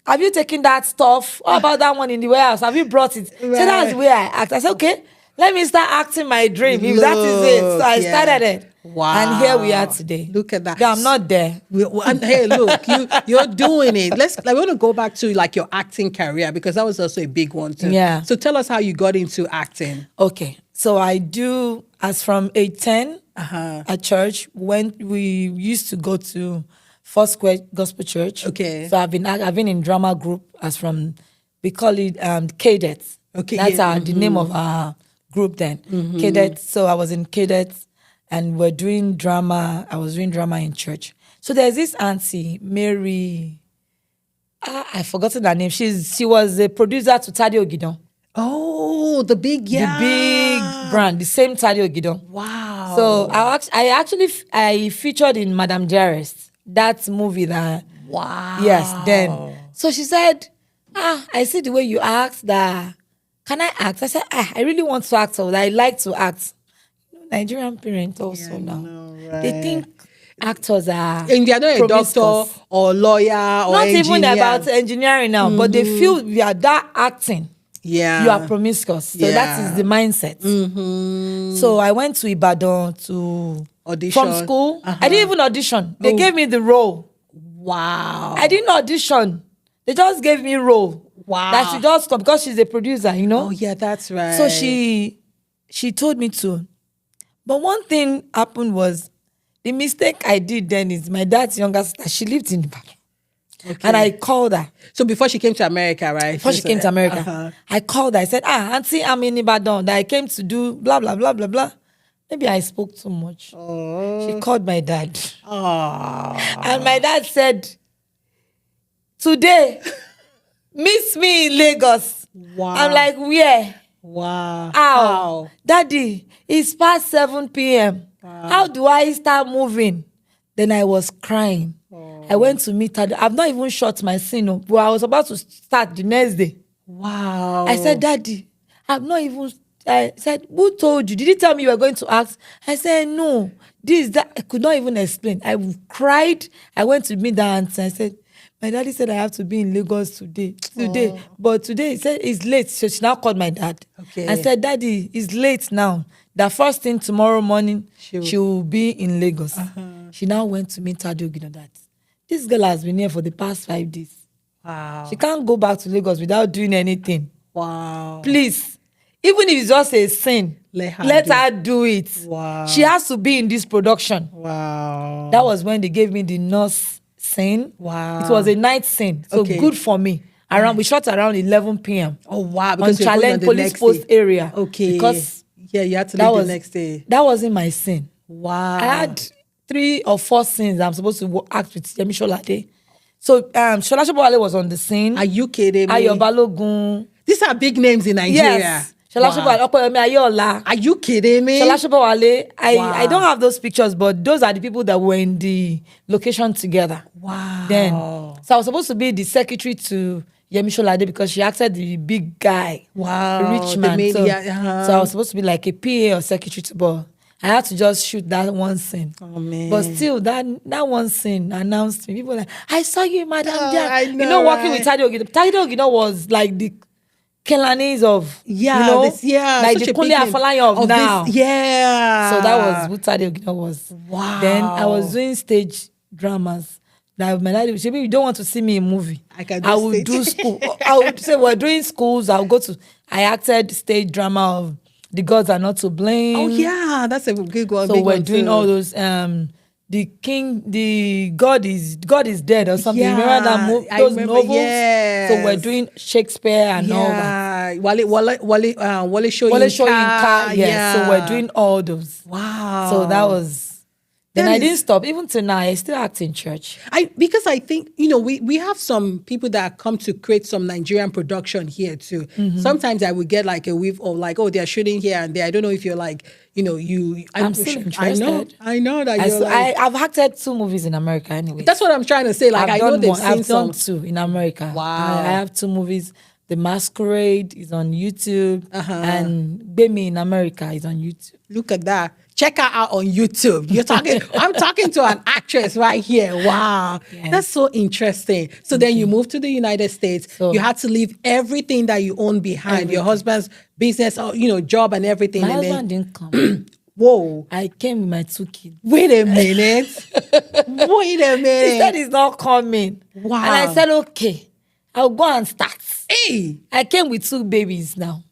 [SPEAKER 1] have you taken that stuff? What about that one in the warehouse? Have you brought it? Right. So that's the way I act. I said, okay, let me start acting my dream. If that is it. So I started it.
[SPEAKER 2] Wow.
[SPEAKER 1] And here we are today.
[SPEAKER 2] Look at that.
[SPEAKER 1] But I'm not there.
[SPEAKER 2] And hey, look, you're doing it. I want to go back to like your acting career, because that was also a big one too.
[SPEAKER 1] Yeah.
[SPEAKER 2] So tell us how you got into acting.
[SPEAKER 1] Okay. So I do, as from age 10 at church, when we used to go to Four Square Gospel Church.
[SPEAKER 2] Okay.
[SPEAKER 1] So I've been in drama group as from, we call it cadets.
[SPEAKER 2] Okay.
[SPEAKER 1] That's the name of our group then. Cadets. So I was in cadets and we're doing drama. I was doing drama in church. So there's this auntie, Mary, I've forgotten her name. She was a producer to Tade Ogidon.
[SPEAKER 2] Oh, the big
[SPEAKER 1] brand, the same Tade Ogidon.
[SPEAKER 2] Wow.
[SPEAKER 1] So I featured in Madame Dearest, that movie that.
[SPEAKER 2] Wow.
[SPEAKER 1] Yes, then. So she said, I see the way you act that, can I act? I said, I really want to act, so I like to act. Nigerian parents also now.
[SPEAKER 2] Right.
[SPEAKER 1] They think actors are
[SPEAKER 2] and they're not a doctor or lawyer or
[SPEAKER 1] not
[SPEAKER 2] engineer.
[SPEAKER 1] even about engineering now, but they feel we are that acting.
[SPEAKER 2] Yeah.
[SPEAKER 1] You are promiscuous. So that is the mindset. So I went to Ibadan to
[SPEAKER 2] audition
[SPEAKER 1] from school. I didn't even audition. They gave me the role.
[SPEAKER 2] Wow.
[SPEAKER 1] I didn't audition. They just gave me role.
[SPEAKER 2] Wow.
[SPEAKER 1] That she just come because she's a producer, you know?
[SPEAKER 2] Oh yeah, that's right.
[SPEAKER 1] So she told me to. But one thing happened was, the mistake I did then is my dad's younger sister, she lived in Ibadan. Okay. And I called her.
[SPEAKER 2] So before she came to America, right?
[SPEAKER 1] Before she came to America, I called her. I said, auntie, I'm in Ibadan. That I came to do blah, blah, blah, blah, blah. Maybe I spoke too much. Oh. She called my dad. Oh. And my dad said, today, miss me in Lagos.
[SPEAKER 2] Wow.
[SPEAKER 1] I'm like, where?
[SPEAKER 2] Wow.
[SPEAKER 1] How? Daddy, it's past 7 p.m. Wow. How do I start moving? Then I was crying. Oh. I went to meet her. I've not even shot my scene, but I was about to start the next day.
[SPEAKER 2] Wow.
[SPEAKER 1] I said, Daddy, I've not even... I said, who told you? Did you tell me you were going to act? I said, no. That. I could not even explain. I cried. I went to meet that auntie. I said, my daddy said I have to be in Lagos today. Oh. But today, he said it's late. So she now called my dad. Okay. I said, Daddy, it's late now. The first thing tomorrow morning, she will be in Lagos. She now went to meet Tade Ogidon that this girl has been here for the past 5 days. Wow. She can't go back to Lagos without doing anything. Wow. Please. Even if it's just a sin, let her do it. Wow. She has to be in this production. Wow. That was when they gave me the nurse scene. Wow. It was a night scene. So good for me. We shot around 11 p.m.
[SPEAKER 2] Oh, wow.
[SPEAKER 1] Because on Challenge Police Post area.
[SPEAKER 2] Okay.
[SPEAKER 1] Because
[SPEAKER 2] you had to leave the next day.
[SPEAKER 1] That wasn't my scene.
[SPEAKER 2] Wow.
[SPEAKER 1] I had 3 or 4 scenes I'm supposed to act with Yemi Sholade. So Shola Sobowale was on the scene.
[SPEAKER 2] Are you kidding me?
[SPEAKER 1] Ayo Balogun.
[SPEAKER 2] These are big names in Nigeria.
[SPEAKER 1] Yes. Shola Sobowale, Okoyomi Ayola.
[SPEAKER 2] Are you kidding me?
[SPEAKER 1] Shola Sobowale. I don't have those pictures, but those are the people that were in the location together. Wow. Then, so I was supposed to be the secretary to Yemi Sholade because she acted the big guy. Wow. The rich man. So I was supposed to be like a PA or secretary to, but I had to just shoot that one scene. Oh man. But still, that one scene announced me. People were like, I saw you in Madame Dia.
[SPEAKER 2] I know,
[SPEAKER 1] working with Tade Ogidon. Tade Ogidon was like the Kelanis of, like the Kunle Afolayan of now.
[SPEAKER 2] This, yeah.
[SPEAKER 1] So that was who Tade Ogidon was. Wow. Then I was doing stage dramas. Like my daddy would say, you don't want to see me in a movie. I would do school. I would say, we're doing schools. I acted stage drama of The Gods Are Not to Blame.
[SPEAKER 2] Oh yeah, that's a good one.
[SPEAKER 1] So we're doing all those, God is Dead or something.
[SPEAKER 2] Yeah,
[SPEAKER 1] remember that movie? Those novels?
[SPEAKER 2] Yes.
[SPEAKER 1] So we're doing Shakespeare and all that.
[SPEAKER 2] Wale Soyinka.
[SPEAKER 1] Yes. So we're doing all those.
[SPEAKER 2] Wow.
[SPEAKER 1] So that was... Then I didn't stop. Even till now, I still act in church.
[SPEAKER 2] Because I think, we have some people that come to create some Nigerian production here too. Mm-hmm. Sometimes I would get like a whiff of like, oh, they're shooting here and there. I don't know if you're like,
[SPEAKER 1] I'm still interested.
[SPEAKER 2] I know that you're
[SPEAKER 1] I've acted 2 movies in America anyway.
[SPEAKER 2] That's what I'm trying to say. Like, I know they've seen
[SPEAKER 1] I've done 2 in America.
[SPEAKER 2] Wow.
[SPEAKER 1] I have 2 movies. The Masquerade is on YouTube. And Bemi in America is on YouTube.
[SPEAKER 2] Look at that. Check her out on YouTube. I'm talking to an actress right here. Wow. Yes. That's so interesting. So then you moved to the United States. So, you had to leave everything that you own behind, your husband's business, or, job and everything.
[SPEAKER 1] My husband didn't come.
[SPEAKER 2] Whoa.
[SPEAKER 1] I came with my 2 kids.
[SPEAKER 2] Wait a minute. Wait a minute.
[SPEAKER 1] He said he's not coming.
[SPEAKER 2] Wow.
[SPEAKER 1] And I said, okay, I'll go and start.
[SPEAKER 2] Hey.
[SPEAKER 1] I came with 2 babies now.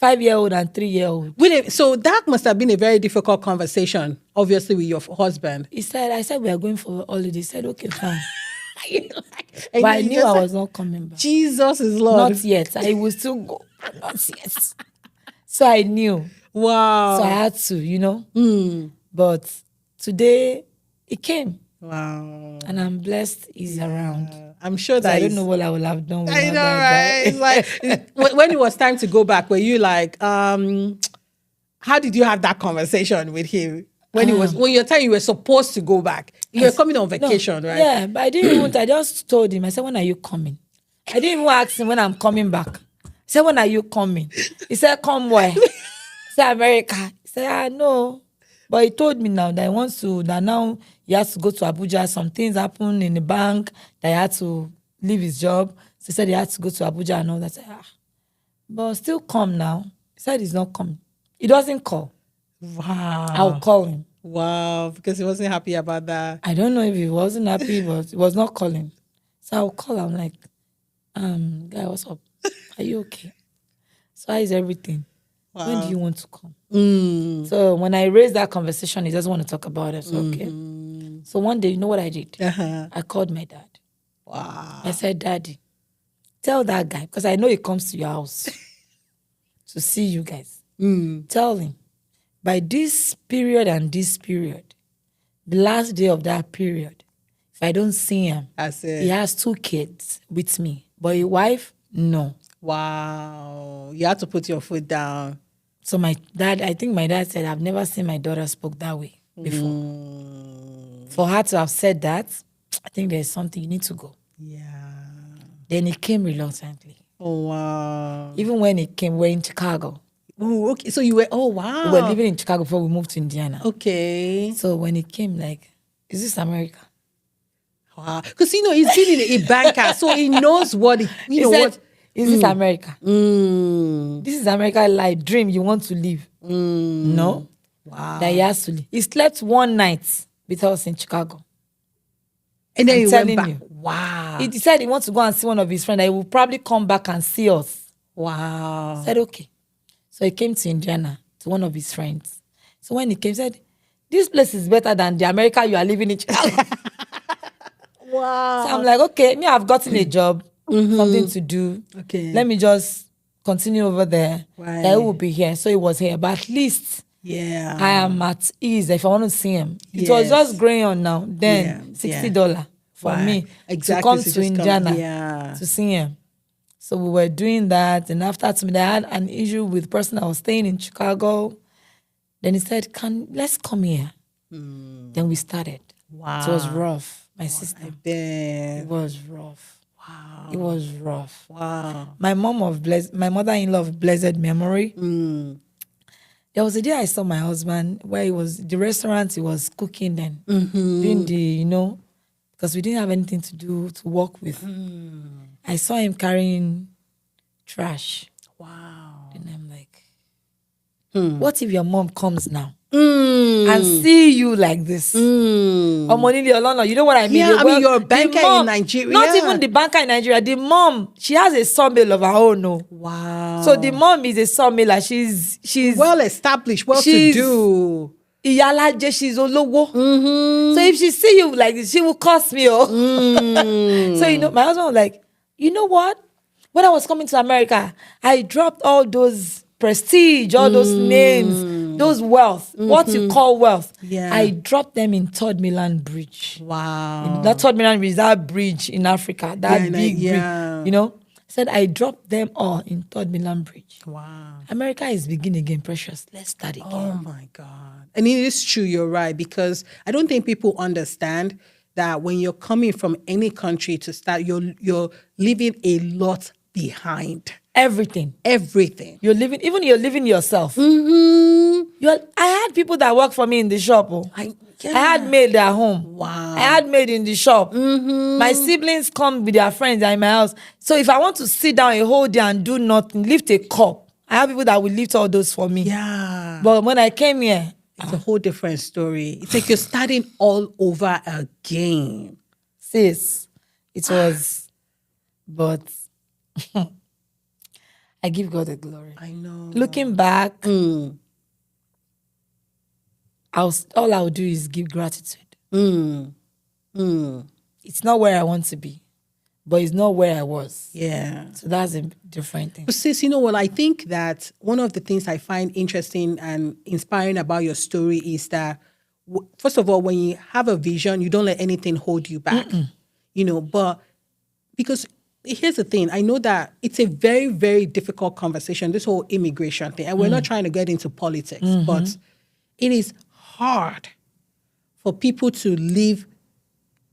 [SPEAKER 1] 5-year-old and 3-year-old.
[SPEAKER 2] So that must have been a very difficult conversation, obviously, with your husband.
[SPEAKER 1] I said, we are going for holiday. He said, okay, fine.
[SPEAKER 2] And
[SPEAKER 1] But I knew I was not coming back.
[SPEAKER 2] Jesus is Lord.
[SPEAKER 1] Not yet. I will still go. Not yet. So I knew.
[SPEAKER 2] Wow.
[SPEAKER 1] So I had to, But today, it came.
[SPEAKER 2] Wow.
[SPEAKER 1] And I'm blessed he's around.
[SPEAKER 2] I'm sure that
[SPEAKER 1] I don't know what I would have done without
[SPEAKER 2] I know,
[SPEAKER 1] that
[SPEAKER 2] right?
[SPEAKER 1] guy.
[SPEAKER 2] It's like when it was time to go back, were you like, how did you have that conversation with him? When you're telling you were supposed to go back, you were coming on vacation, right?
[SPEAKER 1] Yeah, but I didn't even. I just told him. I said, "When are you coming?" I didn't even ask him when I'm coming back. I said, "When are you coming?" He said, "Come where?" I said, "America." He said, "No," but he told me now that he wants to. That now he has to go to Abuja. Some things happened in the bank that he had to leave his job. So he said he had to go to Abuja and all that. I said, but still come now. He said he's not coming. He doesn't call.
[SPEAKER 2] Wow.
[SPEAKER 1] I'll call him.
[SPEAKER 2] Wow, because he wasn't happy about that.
[SPEAKER 1] I don't know if he wasn't happy, but he was not calling. So I'll call. I'm like, guy, what's up? Are you okay? So how is everything?
[SPEAKER 2] Wow.
[SPEAKER 1] When do you want to come? So when I raised that conversation, he doesn't want to talk about it. So okay. So one day, you know what I did? I called my dad.
[SPEAKER 2] Wow.
[SPEAKER 1] I said, Daddy, tell that guy, because I know he comes to your house to see you guys. Tell him, by this period and this period, the last day of that period, if I don't see him, he has 2 kids with me. But his wife, no.
[SPEAKER 2] Wow. You had to put your foot down.
[SPEAKER 1] So my dad, I think my dad said, I've never seen my daughter spoke that way before. For her to have said that, I think there's something, you need to go.
[SPEAKER 2] Yeah.
[SPEAKER 1] Then he came reluctantly.
[SPEAKER 2] Oh, wow.
[SPEAKER 1] Even when he came, we're in Chicago.
[SPEAKER 2] Oh, okay. So you were, oh, wow.
[SPEAKER 1] We were living in Chicago before we moved to Indiana.
[SPEAKER 2] Okay.
[SPEAKER 1] So when he came, like, is this America?
[SPEAKER 2] Wow. Because, he's been in a banker, so he knows what,
[SPEAKER 1] He said, is this America? This is America, like dream you want to live. No.
[SPEAKER 2] Wow.
[SPEAKER 1] That he has to leave. He slept one night with us in Chicago.
[SPEAKER 2] And then he went back.
[SPEAKER 1] You.
[SPEAKER 2] Wow.
[SPEAKER 1] He decided he wants to go and see one of his friends. That he will probably come back and see us.
[SPEAKER 2] Wow.
[SPEAKER 1] I said, okay. So he came to Indiana, to one of his friends. So when he came, he said, this place is better than the America you are living in Chicago.
[SPEAKER 2] Wow.
[SPEAKER 1] So I'm like, okay, me, I've gotten a job, something to do.
[SPEAKER 2] Okay.
[SPEAKER 1] Let me just continue over there.
[SPEAKER 2] Right.
[SPEAKER 1] That he will be here. So he was here. But at least I am at ease if I want to see him. It was just growing on now. Then $60 for me to come to Indiana to see him. So we were doing that. And after I had an issue with the person I was staying in Chicago. Then he said, let's come here. Then we started.
[SPEAKER 2] Wow.
[SPEAKER 1] So it was rough. My sister.
[SPEAKER 2] It
[SPEAKER 1] was rough.
[SPEAKER 2] Wow.
[SPEAKER 1] It was rough.
[SPEAKER 2] Wow.
[SPEAKER 1] My mother-in-law of blessed memory. There was a day I saw my husband where the restaurant he was cooking then. Doing the, because we didn't have anything to do to work with. I saw him carrying trash.
[SPEAKER 2] Wow.
[SPEAKER 1] And I'm like, what if your mom comes now? And see you like this. You know what I mean?
[SPEAKER 2] Yeah, you're a banker in Nigeria.
[SPEAKER 1] Not even the banker in Nigeria. The mom, she has a sawmill of her own. No.
[SPEAKER 2] Wow.
[SPEAKER 1] So the mom is a sawmiller. She's
[SPEAKER 2] well established, well to do.
[SPEAKER 1] Iyalaje, she's olowo. So if she see you like this, she will curse me. So my husband was like, you know what? When I was coming to America, I dropped all those prestige, all those names, those wealth, what you call wealth.
[SPEAKER 2] Yeah.
[SPEAKER 1] I dropped them in Third Mainland Bridge.
[SPEAKER 2] Wow.
[SPEAKER 1] That Third Mainland Bridge, that bridge in Africa, that big bridge. I said I dropped them all in Third Mainland Bridge.
[SPEAKER 2] Wow.
[SPEAKER 1] America is beginning again, precious. Let's start again.
[SPEAKER 2] Oh my God. And it is true, you're right, because I don't think people understand that when you're coming from any country to start, you're leaving a lot behind.
[SPEAKER 1] Everything. You're living yourself. I had people that work for me in the shop. I had maid at home.
[SPEAKER 2] Wow.
[SPEAKER 1] I had maid in the shop. My siblings come with their friends in my house. So if I want to sit down a whole day and do nothing, lift a cup, I have people that will lift all those for me.
[SPEAKER 2] Yeah.
[SPEAKER 1] But when I came here,
[SPEAKER 2] it's a whole different story. It's like you're starting all over again.
[SPEAKER 1] Sis, it was, but I give God the glory.
[SPEAKER 2] I know.
[SPEAKER 1] Looking back, all I would do is give gratitude. It's not where I want to be, but it's not where I was.
[SPEAKER 2] Yeah.
[SPEAKER 1] So that's a different thing.
[SPEAKER 2] But sis, you know what? I think that one of the things I find interesting and inspiring about your story is that, first of all, when you have a vision, you don't let anything hold you back. You know, but because here's the thing, I know that it's a very, very difficult conversation, this whole immigration thing. And we're not trying to get into politics, but it is hard for people to leave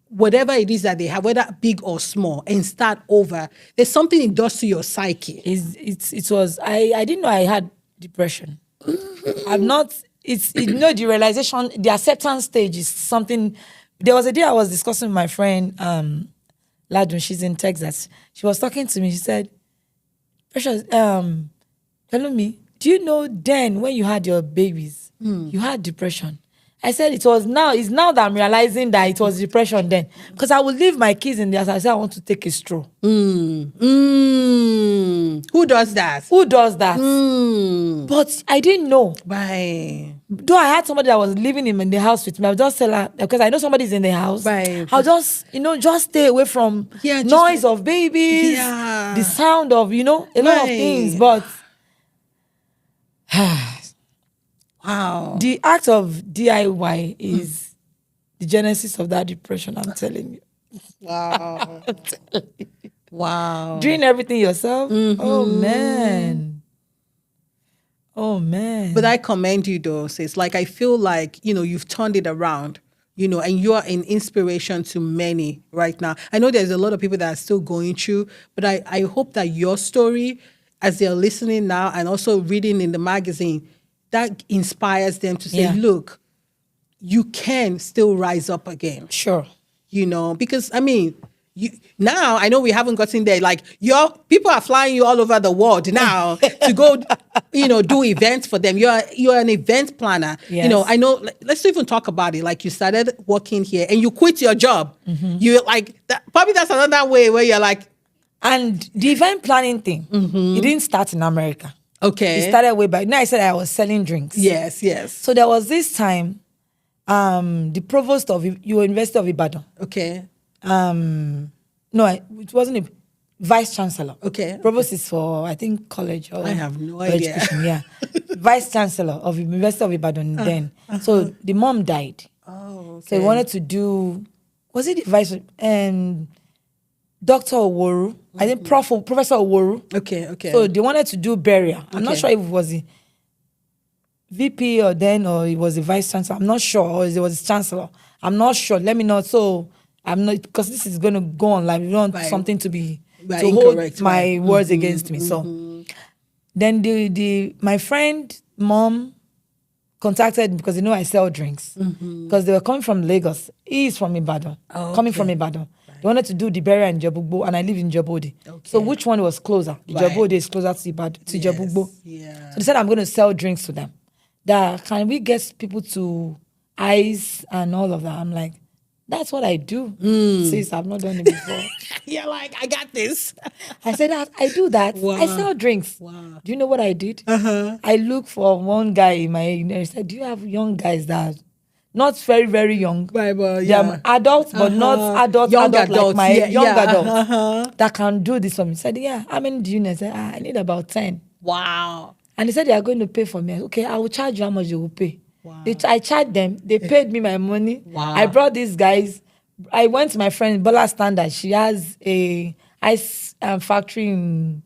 [SPEAKER 2] whatever it is that they have, whether big or small, and start over. There's something it does to your psyche.
[SPEAKER 1] I didn't know I had depression. I'm not, the realization, the acceptance stage is something. There was a day I was discussing with my friend, Ladun, she's in Texas. She was talking to me, she said, Precious, telling me, do you know then when you had your babies, you had depression? I said it's now that I'm realizing that it was depression then. Because I would leave my kids in there as I said I want to take a stroll.
[SPEAKER 2] Who does that?
[SPEAKER 1] But I didn't know.
[SPEAKER 2] Right.
[SPEAKER 1] Though I had somebody that was living in the house with me, I would just tell her, because I know somebody's in the house.
[SPEAKER 2] Right.
[SPEAKER 1] I'll just stay away from noise of babies, the sound of, a lot of things. But
[SPEAKER 2] wow.
[SPEAKER 1] The act of DIY is the genesis of that depression, I'm telling you.
[SPEAKER 2] Wow.
[SPEAKER 1] I'm telling you.
[SPEAKER 2] Wow.
[SPEAKER 1] Doing everything yourself? Oh, man.
[SPEAKER 2] But I commend you though, sis. Like, I feel like, you've turned it around, and you are an inspiration to many right now. I know there's a lot of people that are still going through, but I hope that your story, as they're listening now and also reading in the magazine, that inspires them to say, look, you can still rise up again.
[SPEAKER 1] Sure.
[SPEAKER 2] Because now I know we haven't gotten there. Like, your people are flying you all over the world now to go, do events for them. You're an event planner.
[SPEAKER 1] Yes.
[SPEAKER 2] I know. Let's even talk about it. Like, you started working here and you quit your job. You're like, probably that's another way where you're like.
[SPEAKER 1] And the event planning thing, it didn't start in America.
[SPEAKER 2] Okay.
[SPEAKER 1] It started way back. Now I said I was selling drinks.
[SPEAKER 2] Yes.
[SPEAKER 1] So there was this time, the provost of University of Ibadan.
[SPEAKER 2] Okay.
[SPEAKER 1] No, it wasn't a vice chancellor.
[SPEAKER 2] Okay.
[SPEAKER 1] Provost is for, I think, college or
[SPEAKER 2] I have no idea.
[SPEAKER 1] Education, yeah. Vice chancellor of University of Ibadan then. So the mom died.
[SPEAKER 2] Oh, okay.
[SPEAKER 1] So he wanted to do, was it the vice, Dr. Oworu, I think Professor Oworu.
[SPEAKER 2] Okay.
[SPEAKER 1] So they wanted to do burial. I'm not sure if it was the VP or it was the vice chancellor. I'm not sure, or it was the chancellor. I'm not sure. Let me know. So I'm not, because this is going to go on live. We don't want something to be to
[SPEAKER 2] incorrect,
[SPEAKER 1] hold my words against me. So then my friend mom contacted me because they know I sell drinks, because they were coming from Lagos. He is from Ibadan, from Ibadan. They wanted to do the burial in Jabugbo, and I live in Jabode. Okay. So which one was closer? The Jabode is closer to Ibadan, to Jabugbo.
[SPEAKER 2] Yeah.
[SPEAKER 1] So they said I'm going to sell drinks to them. That can we get people to ice and all of that? I'm like, that's what I do. Sis, I've not done it before.
[SPEAKER 2] You're like, I got this.
[SPEAKER 1] I said, I do that. Wow. I sell drinks.
[SPEAKER 2] Wow.
[SPEAKER 1] Do you know what I did? I look for one guy in my area. I said, do you have young guys that are not very, very young?
[SPEAKER 2] Bible,
[SPEAKER 1] They're adults, but not adults like my young adults that can do this for me. He said, yeah, how many do you need? I said, I need about 10.
[SPEAKER 2] Wow.
[SPEAKER 1] And he said, they are going to pay for me. Okay, I will charge you how much they will pay.
[SPEAKER 2] Wow.
[SPEAKER 1] I charged them. They paid me my money.
[SPEAKER 2] Wow.
[SPEAKER 1] I brought these guys. I went to my friend Bola Standard. She has a ice factory in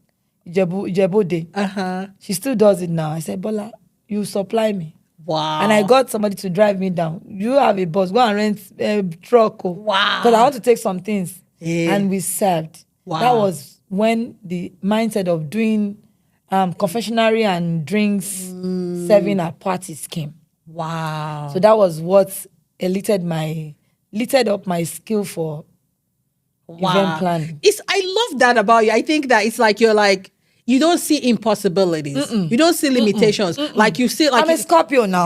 [SPEAKER 1] Ijebode. She still does it now. I said, Bola, you supply me.
[SPEAKER 2] Wow.
[SPEAKER 1] And I got somebody to drive me down. You have a bus. Go and rent a truck.
[SPEAKER 2] Wow.
[SPEAKER 1] Because I want to take some things.
[SPEAKER 2] Yeah.
[SPEAKER 1] And we served.
[SPEAKER 2] Wow.
[SPEAKER 1] That was when the mindset of doing confectionery and drinks serving at parties came.
[SPEAKER 2] Wow.
[SPEAKER 1] So that was what lifted up my skill for event planning.
[SPEAKER 2] I love that about you. I think that it's like you're like, you don't see impossibilities. You don't see limitations. Like you see, like
[SPEAKER 1] I'm a Scorpio now.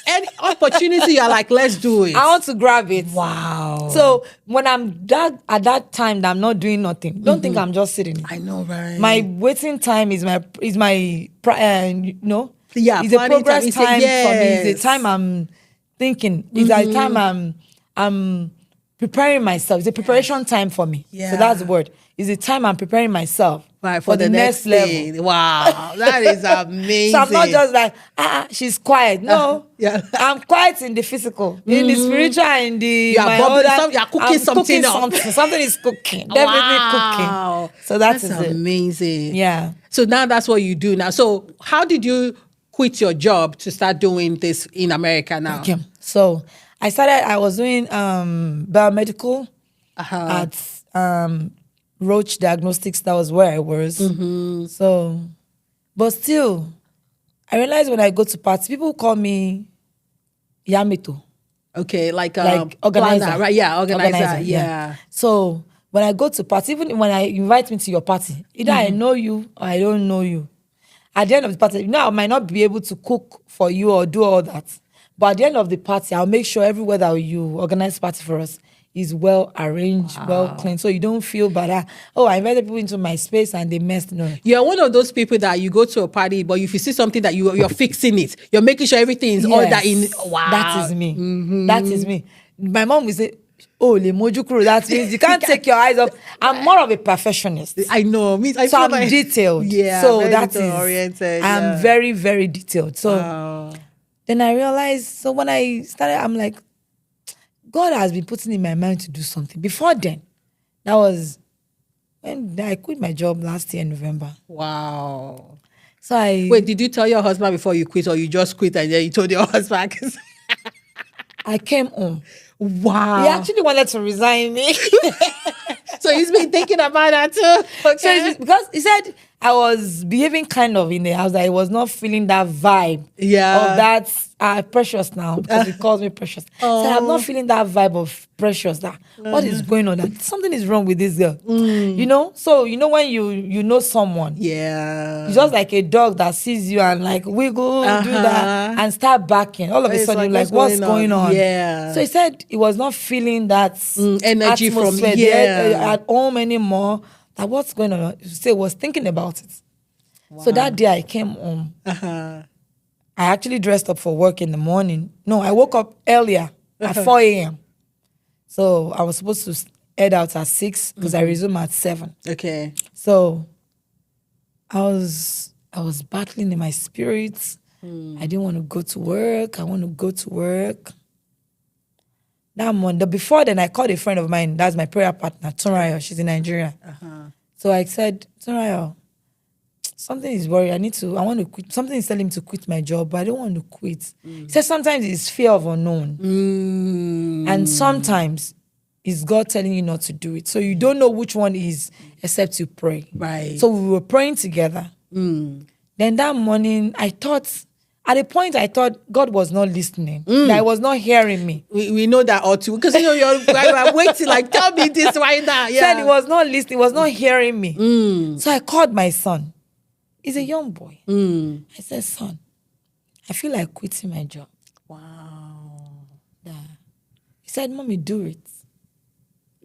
[SPEAKER 2] Any opportunity, you're like, let's do it.
[SPEAKER 1] I want to grab it.
[SPEAKER 2] Wow.
[SPEAKER 1] So when I'm at that time that I'm not doing nothing, don't think I'm just sitting.
[SPEAKER 2] I know, right?
[SPEAKER 1] My waiting time is my it's a progress
[SPEAKER 2] time.
[SPEAKER 1] time for me. It's a time I'm thinking. It's a time I'm preparing myself. It's a preparation time for me.
[SPEAKER 2] Yeah.
[SPEAKER 1] So that's the word. It's a time I'm preparing myself
[SPEAKER 2] for the next level. Wow, that is amazing.
[SPEAKER 1] So I'm not just like, she's quiet. No, I'm quiet in the physical, in the spiritual, in the
[SPEAKER 2] you're cooking something up.
[SPEAKER 1] Something is cooking, definitely cooking. So that's
[SPEAKER 2] amazing.
[SPEAKER 1] Yeah.
[SPEAKER 2] So now that's what you do now. So how did you quit your job to start doing this in America now?
[SPEAKER 1] Okay. So I was doing biomedical at Roche Diagnostics. That was where I was. So, but still, I realized when I go to parties, people call me Yamito.
[SPEAKER 2] Okay, like
[SPEAKER 1] organizer,
[SPEAKER 2] planner, right? Yeah, organizer. Yeah.
[SPEAKER 1] So when I go to parties, even when I invite me to your party, either I know you or I don't know you. At the end of the party, I might not be able to cook for you or do all that. But at the end of the party, I'll make sure everywhere that you organize party for us is well arranged, well clean. So you don't feel bad. I invited people into my space and they messed. No.
[SPEAKER 2] You're one of those people that you go to a party, but if you see something that you're fixing it, you're making sure everything is ordered in. Wow.
[SPEAKER 1] That is me. That is me. My mom will say, oh, le mojukuru. That means you can't take your eyes off. I'm more of a perfectionist.
[SPEAKER 2] I know.
[SPEAKER 1] So I'm detailed.
[SPEAKER 2] Yeah.
[SPEAKER 1] So that is
[SPEAKER 2] oriented.
[SPEAKER 1] I'm very, very detailed. So then I realized. So when I started, I'm like, God has been putting in my mind to do something. Before then, that was when I quit my job last year in November.
[SPEAKER 2] Wow.
[SPEAKER 1] So
[SPEAKER 2] wait, did you tell your husband before you quit, or you just quit and then you told your husband?
[SPEAKER 1] I came home.
[SPEAKER 2] Wow.
[SPEAKER 1] He actually wanted to resign me.
[SPEAKER 2] So he's been thinking about that too. Okay.
[SPEAKER 1] So because he said I was behaving kind of in the house, that I was not feeling that vibe of that Precious now, because he calls me Precious. So I'm not feeling that vibe of Precious. That what is going on? That something is wrong with this girl. So when you know someone, it's just like a dog that sees you and like wiggle, do that, and start barking. All of a sudden, you're like, what's going on?
[SPEAKER 2] Yeah.
[SPEAKER 1] So he said he was not feeling that
[SPEAKER 2] energy from
[SPEAKER 1] at home anymore. That what's going on? He was thinking about it. Wow. So that day I came home. I actually dressed up for work in the morning. No, I woke up earlier at 4 a.m. So I was supposed to head out at 6 because I resumed at 7.
[SPEAKER 2] Okay.
[SPEAKER 1] So I was battling in my spirits. I didn't want to go to work. I want to go to work. That Monday, before then, I called a friend of mine. That's my prayer partner, Tunrayo. She's in Nigeria. So I said, Tunrayo, something is worrying. I want to quit. Something is telling me to quit my job, but I don't want to quit. He said sometimes it's fear of unknown. And sometimes it's God telling you not to do it. So you don't know which one is, except you pray.
[SPEAKER 2] Right.
[SPEAKER 1] So we were praying together. Then that morning, at a point, I thought God was not listening. That He was not hearing me.
[SPEAKER 2] We know that or two. Because you're waiting, like, tell me this right now. Yeah.
[SPEAKER 1] Said He was not listening. He was not hearing me. So I called my son. He's a young boy. I said, son, I feel like quitting my job.
[SPEAKER 2] Wow.
[SPEAKER 1] He said, Mommy, do it.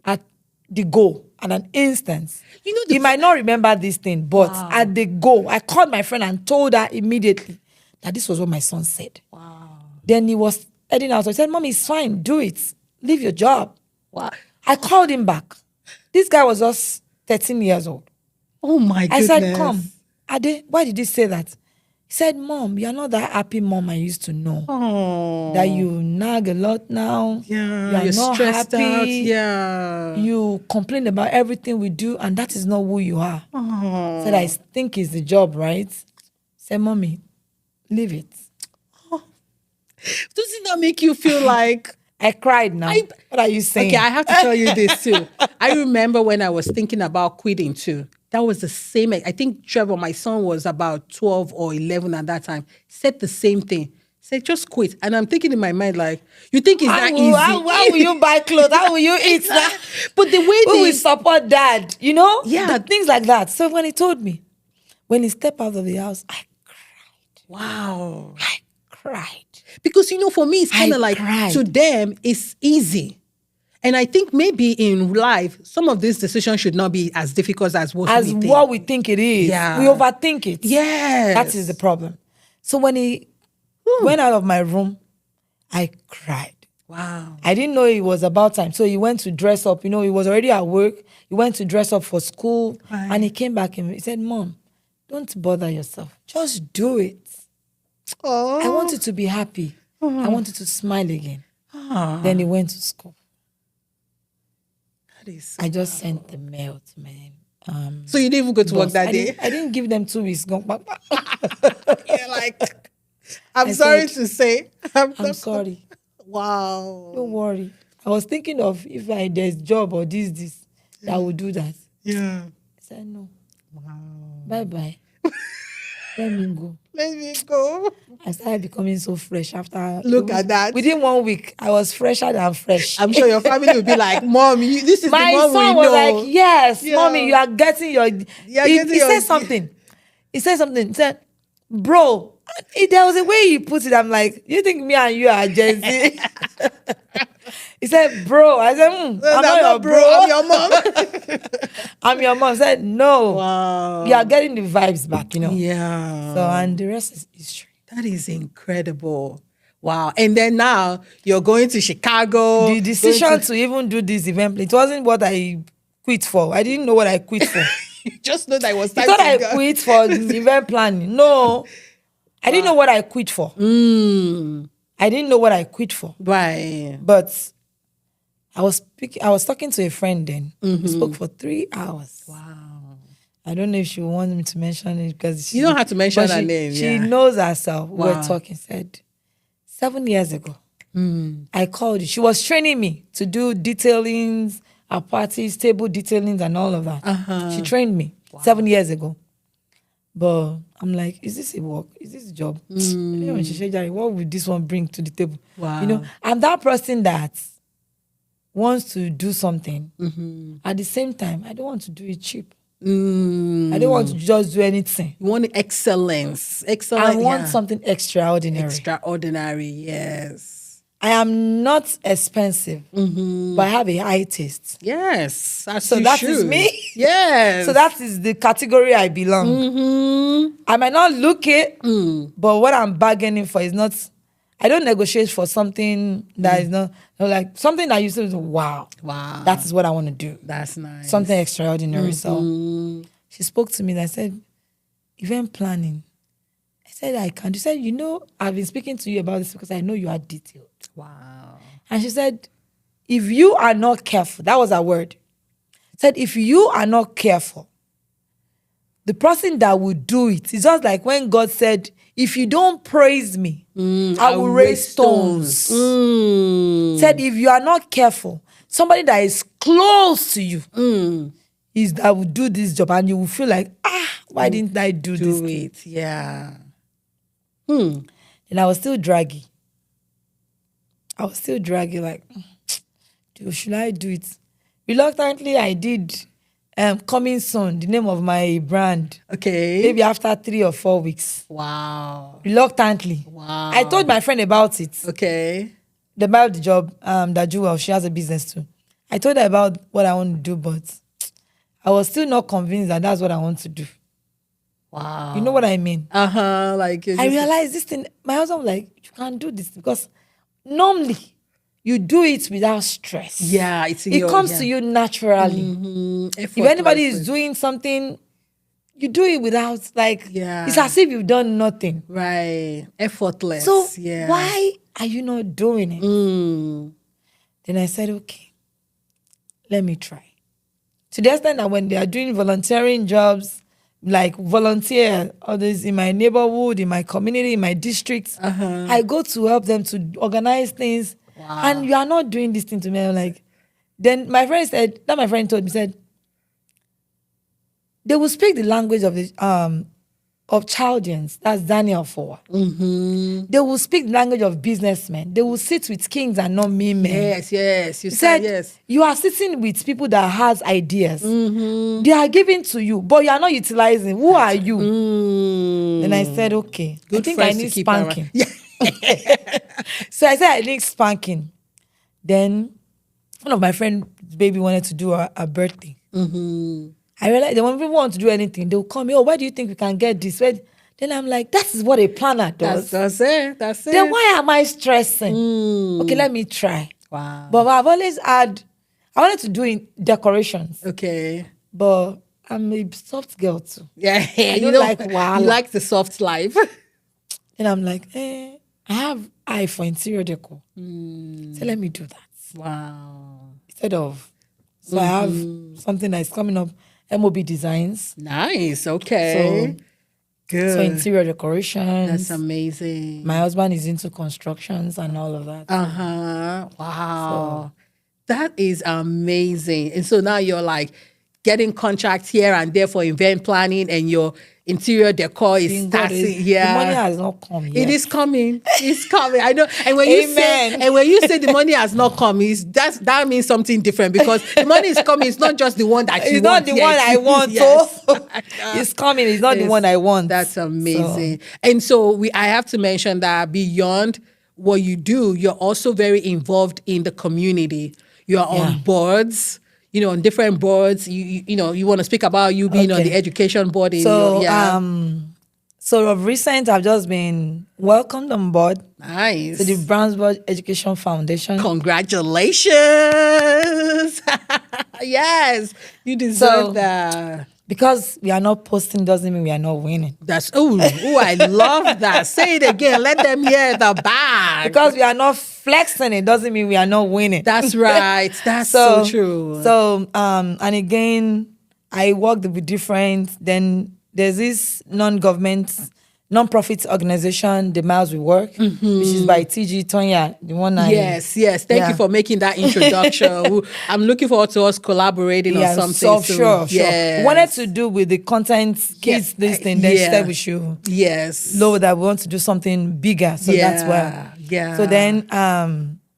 [SPEAKER 1] At the go, at an instance. He might not remember this thing, but at the go, I called my friend and told her immediately that this was what my son said.
[SPEAKER 2] Wow.
[SPEAKER 1] Then he was heading out. So I said, Mommy, it's fine. Do it. Leave your job.
[SPEAKER 2] Wow.
[SPEAKER 1] I called him back. This guy was just 13 years old.
[SPEAKER 2] Oh, my goodness.
[SPEAKER 1] I said, come. Ade, why did he say that? He said, Mom, you're not that happy mom I used to know.
[SPEAKER 2] Oh.
[SPEAKER 1] That you nag a lot now.
[SPEAKER 2] Yeah. You're
[SPEAKER 1] not
[SPEAKER 2] stressed
[SPEAKER 1] happy.
[SPEAKER 2] out. Yeah.
[SPEAKER 1] You complain about everything we do, and that is not who you are.
[SPEAKER 2] Oh.
[SPEAKER 1] Said, I think it's the job, right? Said, Mommy, leave it.
[SPEAKER 2] Doesn't that make you feel like...
[SPEAKER 1] I cried now. What are you saying?
[SPEAKER 2] Okay, I have to tell you this too. I remember when I was thinking about quitting too. That was the same. I think Trevor, my son, was about 12 or 11 at that time. Said the same thing. Said, just quit. And I'm thinking in my mind, like, you think it's that easy?
[SPEAKER 1] How will you buy clothes? How will you eat?
[SPEAKER 2] But the way
[SPEAKER 1] we will support dad,
[SPEAKER 2] Yeah.
[SPEAKER 1] Things like that. So when he told me, When he stepped out of the house, I
[SPEAKER 2] Wow.
[SPEAKER 1] cried.
[SPEAKER 2] Because, for me, it's kind of like,
[SPEAKER 1] cried.
[SPEAKER 2] to them, it's easy. And I think maybe in life, some of these decisions should not be as difficult as what we think.
[SPEAKER 1] What we think it is.
[SPEAKER 2] Yeah.
[SPEAKER 1] We overthink it.
[SPEAKER 2] Yes.
[SPEAKER 1] That is the problem. So when he went out of my room, I cried.
[SPEAKER 2] Wow.
[SPEAKER 1] I didn't know it was about time. So he went to dress up. He was already at work. He went to dress up for school.
[SPEAKER 2] Right.
[SPEAKER 1] And he came back and he said, Mom, don't bother yourself. Just do it.
[SPEAKER 2] Oh.
[SPEAKER 1] I want you to be happy. I want you to smile again. Then he went to school.
[SPEAKER 2] That is
[SPEAKER 1] I just sent the mail to my
[SPEAKER 2] so you didn't even go to work that day?
[SPEAKER 1] I didn't give them 2 weeks.
[SPEAKER 2] You're like, I'm sorry to say.
[SPEAKER 1] I'm sorry.
[SPEAKER 2] Wow.
[SPEAKER 1] Don't worry. I was thinking of if there's job or this, I will do that.
[SPEAKER 2] Yeah.
[SPEAKER 1] I said, no.
[SPEAKER 2] Wow.
[SPEAKER 1] Bye-bye. Let me go.
[SPEAKER 2] Let me go.
[SPEAKER 1] I started becoming so fresh after.
[SPEAKER 2] Look at that.
[SPEAKER 1] Within 1 week, I was fresher than fresh.
[SPEAKER 2] I'm sure your family will be like, Mom, this is
[SPEAKER 1] My
[SPEAKER 2] the one
[SPEAKER 1] son
[SPEAKER 2] we
[SPEAKER 1] was
[SPEAKER 2] know.
[SPEAKER 1] like, yes,
[SPEAKER 2] Yeah.
[SPEAKER 1] Mommy, you are getting your... He said something. He said, bro, there was a way he put it. I'm like, you think me and you are Gen Z? He said, bro. I said, I'm not your bro.
[SPEAKER 2] I'm your mom.
[SPEAKER 1] I'm your mom. He said, no.
[SPEAKER 2] Wow.
[SPEAKER 1] You are getting the vibes back,
[SPEAKER 2] Yeah.
[SPEAKER 1] So, and the rest is history.
[SPEAKER 2] That is incredible. Wow. And then now you're going to Chicago.
[SPEAKER 1] The decision to even do this event, it wasn't what I quit for. I didn't know what I quit for.
[SPEAKER 2] You just know that it was
[SPEAKER 1] You
[SPEAKER 2] time
[SPEAKER 1] thought
[SPEAKER 2] to
[SPEAKER 1] I
[SPEAKER 2] go.
[SPEAKER 1] quit for the event planning. No. I didn't know what I quit for. I didn't know what I quit for.
[SPEAKER 2] Right.
[SPEAKER 1] But I was talking to a friend then. We spoke for 3 hours.
[SPEAKER 2] Wow.
[SPEAKER 1] I don't know if she wanted me to mention it because
[SPEAKER 2] You don't have to mention her name.
[SPEAKER 1] She
[SPEAKER 2] Yeah.
[SPEAKER 1] knows herself. We
[SPEAKER 2] Wow.
[SPEAKER 1] were talking. Said 7 years ago, I called you. She was training me to do detailings at parties, table detailings, and all of that. She trained me 7 years ago. But I'm like, is this a work? Is this a job? When she said, Jerry, what would this one bring to the table?
[SPEAKER 2] Wow.
[SPEAKER 1] I'm that person that wants to do something. At the same time, I don't want to do it cheap. I don't want to just do anything.
[SPEAKER 2] You want excellence.
[SPEAKER 1] I want something extraordinary.
[SPEAKER 2] Extraordinary, yes.
[SPEAKER 1] I am not expensive, but I have a high taste.
[SPEAKER 2] Yes.
[SPEAKER 1] So that is me.
[SPEAKER 2] Yes.
[SPEAKER 1] So that is the category I belong. I might not look it, but what I'm bargaining for is not. I don't negotiate for something that is not like something that you say, wow, that is what I want to do.
[SPEAKER 2] That's nice.
[SPEAKER 1] Something extraordinary. So she spoke to me and I said, event planning. I said, I can. She said, I've been speaking to you about this because I know you are detailed.
[SPEAKER 2] Wow.
[SPEAKER 1] And she said, if you are not careful, that was her word. Said, if you are not careful, the person that will do it, it's just like when God said, if you don't praise me, I will raise stones. Said, if you are not careful, somebody that is close to you is that will do this job and you will feel like, why didn't I do this?
[SPEAKER 2] Do it, yeah.
[SPEAKER 1] And I was still draggy. Like, should I do it? Reluctantly, I did. Coming soon, the name of my brand.
[SPEAKER 2] Okay.
[SPEAKER 1] Maybe after 3 or 4 weeks.
[SPEAKER 2] Wow.
[SPEAKER 1] Reluctantly.
[SPEAKER 2] Wow.
[SPEAKER 1] I told my friend about it.
[SPEAKER 2] Okay.
[SPEAKER 1] About the job, that Jewel, she has a business too. I told her about what I want to do, but I was still not convinced that that's what I want to do.
[SPEAKER 2] Wow.
[SPEAKER 1] You know what I mean?
[SPEAKER 2] Like
[SPEAKER 1] I realized this thing, my husband was like, you can't do this because normally you do it without stress.
[SPEAKER 2] Yeah,
[SPEAKER 1] it comes to you naturally. If anybody is doing something, you do it without it's as if you've done nothing.
[SPEAKER 2] Right. Effortless.
[SPEAKER 1] So why are you not doing it? Then I said, okay, let me try. To the extent that when they are doing volunteering jobs, like volunteer others in my neighborhood, in my community, in my district, I go to help them to organize things. Wow. And you are not doing this thing to me. I'm like, then my friend told me, said, they will speak the language of the of Chaldeans, that's Daniel 4. They will speak the language of businessmen. They will sit with kings and not mere men.
[SPEAKER 2] Yes. You
[SPEAKER 1] He said,
[SPEAKER 2] yes.
[SPEAKER 1] you are sitting with people that has ideas. They are giving to you, but you are not utilizing. Who are you? Then I said, okay.
[SPEAKER 2] Good
[SPEAKER 1] I think I
[SPEAKER 2] friends to
[SPEAKER 1] need
[SPEAKER 2] keep
[SPEAKER 1] spanking.
[SPEAKER 2] around.
[SPEAKER 1] So I said I need spanking. Then one of my friend's baby wanted to do a birthday. I realized that when people want to do anything, they'll call me, oh, why do you think we can get this? Then I'm like, that is what a planner does.
[SPEAKER 2] That's it.
[SPEAKER 1] Then why am I stressing? Okay, let me try.
[SPEAKER 2] Wow.
[SPEAKER 1] But I've always had, I wanted to do decorations.
[SPEAKER 2] Okay.
[SPEAKER 1] But I'm a soft girl too.
[SPEAKER 2] Yeah.
[SPEAKER 1] I don't like wow.
[SPEAKER 2] You like the soft life.
[SPEAKER 1] And I'm like, I have eye for interior decor. So let me do that.
[SPEAKER 2] Wow.
[SPEAKER 1] Instead of, so I have something that's coming up, MOB Designs.
[SPEAKER 2] Nice. Okay.
[SPEAKER 1] So,
[SPEAKER 2] good.
[SPEAKER 1] So interior decorations.
[SPEAKER 2] That's amazing.
[SPEAKER 1] My husband is into constructions and all of that.
[SPEAKER 2] Wow. That is amazing. And so now you're like getting contracts here and there for event planning, and your interior decor is starting.
[SPEAKER 1] The money has not come yet.
[SPEAKER 2] It is coming. It's coming. I know. And when you say the money has not come, that means something different, because the money is coming. It's not just the one that you want.
[SPEAKER 1] It's not the one I want.
[SPEAKER 2] Yes.
[SPEAKER 1] It's coming. It's not the one I want.
[SPEAKER 2] That's amazing. And so I have to mention that beyond what you do, you're also very involved in the community. You're on boards. On different boards, you want to speak about you being on the education board.
[SPEAKER 1] So of recent, I've just been welcomed on board.
[SPEAKER 2] Nice.
[SPEAKER 1] To the Brownsburg Education Foundation.
[SPEAKER 2] Congratulations. Yes, you deserve that.
[SPEAKER 1] Because we are not posting doesn't mean we are not winning.
[SPEAKER 2] That's I love that. Say it again. Let them hear the bag.
[SPEAKER 1] Because we are not flexing, it doesn't mean we are not winning.
[SPEAKER 2] That's right. That's so true.
[SPEAKER 1] So and again, I worked with different. Then there's this non-profit organization, The Miles We Work, which is by TG Tonya, the one
[SPEAKER 2] Yes. Thank you for making that introduction. I'm looking forward to us collaborating on something. So
[SPEAKER 1] sure. We wanted to do with the content kids this thing. Then she said we should.
[SPEAKER 2] Yes.
[SPEAKER 1] Know that we want to do something bigger. So that's why.
[SPEAKER 2] Yeah.
[SPEAKER 1] So then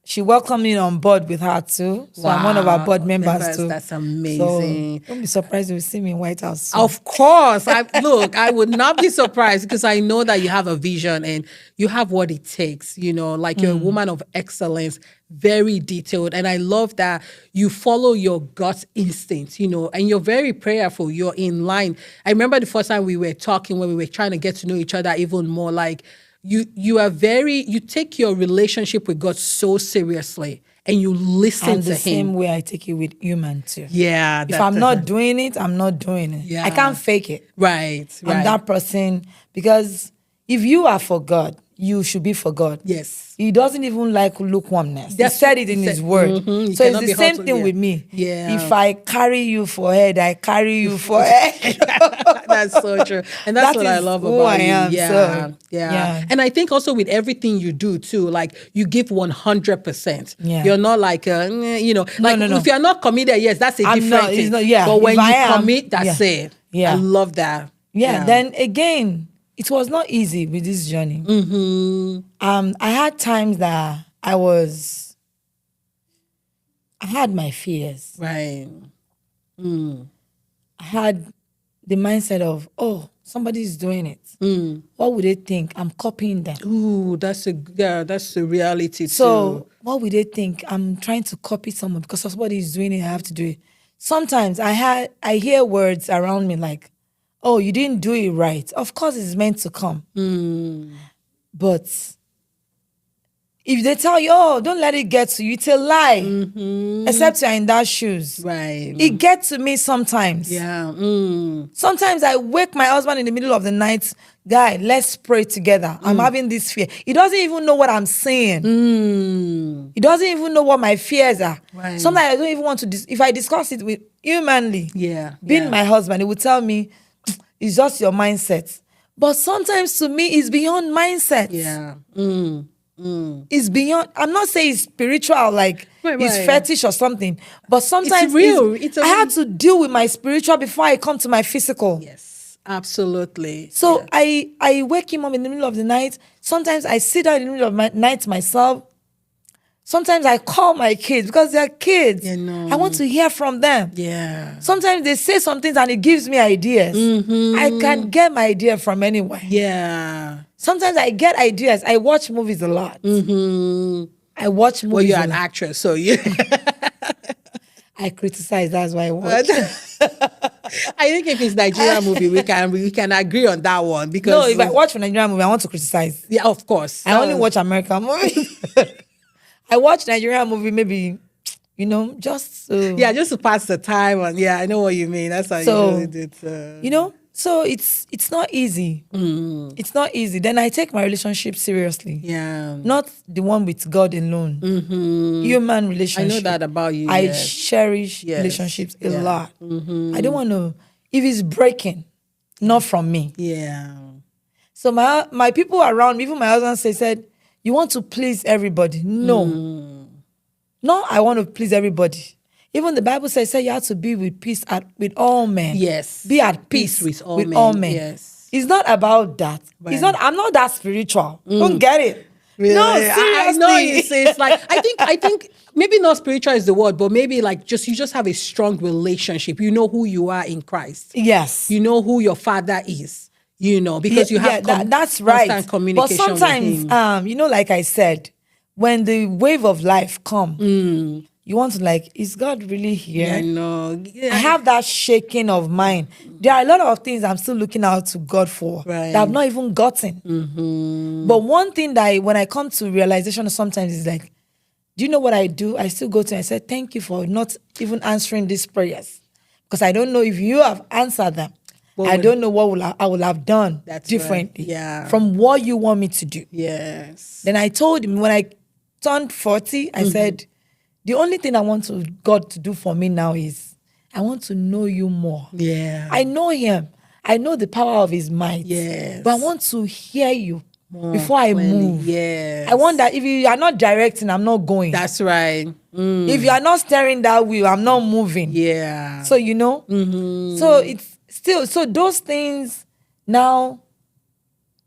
[SPEAKER 1] she welcomed me on board with her too. So I'm one of our board members too.
[SPEAKER 2] That's amazing.
[SPEAKER 1] So don't be surprised if you see me in White House soon.
[SPEAKER 2] Of course. I would not be surprised, because I know that you have a vision and you have what it takes, like you're a woman of excellence, very detailed. And I love that you follow your gut instinct, and you're very prayerful. You're in line. I remember the first time we were talking, when we were trying to get to know each other even more, like, you take your relationship with God so seriously, and you listen to Him.
[SPEAKER 1] The same way I take it with human too.
[SPEAKER 2] Yeah.
[SPEAKER 1] If I'm not doing it, I'm not doing it.
[SPEAKER 2] Yeah.
[SPEAKER 1] I can't fake it.
[SPEAKER 2] Right.
[SPEAKER 1] I'm that person, because if you are for God, you should be for God.
[SPEAKER 2] Yes.
[SPEAKER 1] He doesn't even like lukewarmness. He said it in His word. So it's the same thing with me.
[SPEAKER 2] Yeah.
[SPEAKER 1] If I carry you for head, I carry you for head.
[SPEAKER 2] That's so true. And that's what I love about
[SPEAKER 1] I am.
[SPEAKER 2] You. Yeah. And I think also with everything you do too, like you give 100%.
[SPEAKER 1] Yeah.
[SPEAKER 2] You're not like, no. If you're not committed, yes, that's a different thing. But when you commit, that's it.
[SPEAKER 1] Yeah.
[SPEAKER 2] I love that.
[SPEAKER 1] Yeah. Then again, it was not easy with this journey. I had times that I had my fears.
[SPEAKER 2] Right.
[SPEAKER 1] I had the mindset of, somebody's doing it. What would they think? I'm copying them.
[SPEAKER 2] Ooh, that's the reality too.
[SPEAKER 1] So what would they think? I'm trying to copy someone because somebody is doing it, I have to do it. Sometimes I hear words around me like, oh, you didn't do it right. Of course it's meant to come. But if they tell you, oh, don't let it get to you, it's a lie. Except you're in that shoes.
[SPEAKER 2] Right.
[SPEAKER 1] It gets to me sometimes.
[SPEAKER 2] Yeah.
[SPEAKER 1] Sometimes I wake my husband in the middle of the night, guy, let's pray together. I'm having this fear. He doesn't even know what I'm saying. He doesn't even know what my fears are.
[SPEAKER 2] Right.
[SPEAKER 1] Sometimes I don't even want to, if I discuss it with humanly, being my husband, he would tell me, it's just your mindset. But sometimes to me, it's beyond mindset.
[SPEAKER 2] Yeah.
[SPEAKER 1] It's beyond, I'm not saying it's spiritual, like it's fetish or something. But sometimes
[SPEAKER 2] it's real.
[SPEAKER 1] I had to deal with my spiritual before I come to my physical.
[SPEAKER 2] Yes. Absolutely.
[SPEAKER 1] So I wake him up in the middle of the night. Sometimes I sit down in the middle of my night myself. Sometimes I call my kids because they're kids.
[SPEAKER 2] You know.
[SPEAKER 1] I want to hear from them.
[SPEAKER 2] Yeah.
[SPEAKER 1] Sometimes they say some things and it gives me ideas. I can get my idea from anywhere.
[SPEAKER 2] Yeah.
[SPEAKER 1] Sometimes I get ideas. I watch movies a lot. I watch movies.
[SPEAKER 2] Well, you're an actress, so you.
[SPEAKER 1] I criticize. That's why I watch.
[SPEAKER 2] I think if it's Nigerian movie, we can agree on that one because
[SPEAKER 1] No, if I watch a Nigerian movie, I want to criticize.
[SPEAKER 2] Yeah, of course.
[SPEAKER 1] I only watch American movies. I watch Nigerian movie maybe, just
[SPEAKER 2] just to pass the time. And yeah, I know what you mean. That's how you do it.
[SPEAKER 1] So it's not easy. It's not easy. Then I take my relationship seriously.
[SPEAKER 2] Yeah.
[SPEAKER 1] Not the one with God alone. Human relationship.
[SPEAKER 2] I know that about you.
[SPEAKER 1] I cherish relationships a lot. I don't want to, if it's breaking, not from me.
[SPEAKER 2] Yeah.
[SPEAKER 1] So my people around me, even my husband said, you want to please everybody. No. No, I want to please everybody. Even the Bible says you have to be with peace with all men.
[SPEAKER 2] Yes.
[SPEAKER 1] Be at peace with all men.
[SPEAKER 2] Yes.
[SPEAKER 1] It's not about that.
[SPEAKER 2] Right.
[SPEAKER 1] It's not. I'm not that spiritual. Don't get it.
[SPEAKER 2] Really?
[SPEAKER 1] No, seriously.
[SPEAKER 2] I know it's like I think maybe not spiritual is the word, but maybe like you just have a strong relationship. You know who you are in Christ.
[SPEAKER 1] Yes.
[SPEAKER 2] You know who your father is. Because you have
[SPEAKER 1] that's right.
[SPEAKER 2] constant communication.
[SPEAKER 1] But sometimes, like I said, when the wave of life come, you want to is God really here?
[SPEAKER 2] Yeah, I know. Yeah.
[SPEAKER 1] I have that shaking of mind. There are a lot of things I'm still looking out to God for that I've not even gotten. But one thing that when I come to realization sometimes is do you know what I do? I still go to him and say, thank you for not even answering these prayers. Because I don't know if you have answered them. I don't know what I will have done differently from what you want me to do.
[SPEAKER 2] Yes.
[SPEAKER 1] Then I told him when I turned 40, I said, the only thing I want God to do for me now is I want to know you more.
[SPEAKER 2] Yeah.
[SPEAKER 1] I know him. I know the power of his might.
[SPEAKER 2] Yes.
[SPEAKER 1] But I want to hear you before I move.
[SPEAKER 2] Yes.
[SPEAKER 1] I want that if you are not directing, I'm not going.
[SPEAKER 2] That's right.
[SPEAKER 1] If you are not steering that wheel, I'm not moving.
[SPEAKER 2] Yeah.
[SPEAKER 1] So, so it's still, so those things now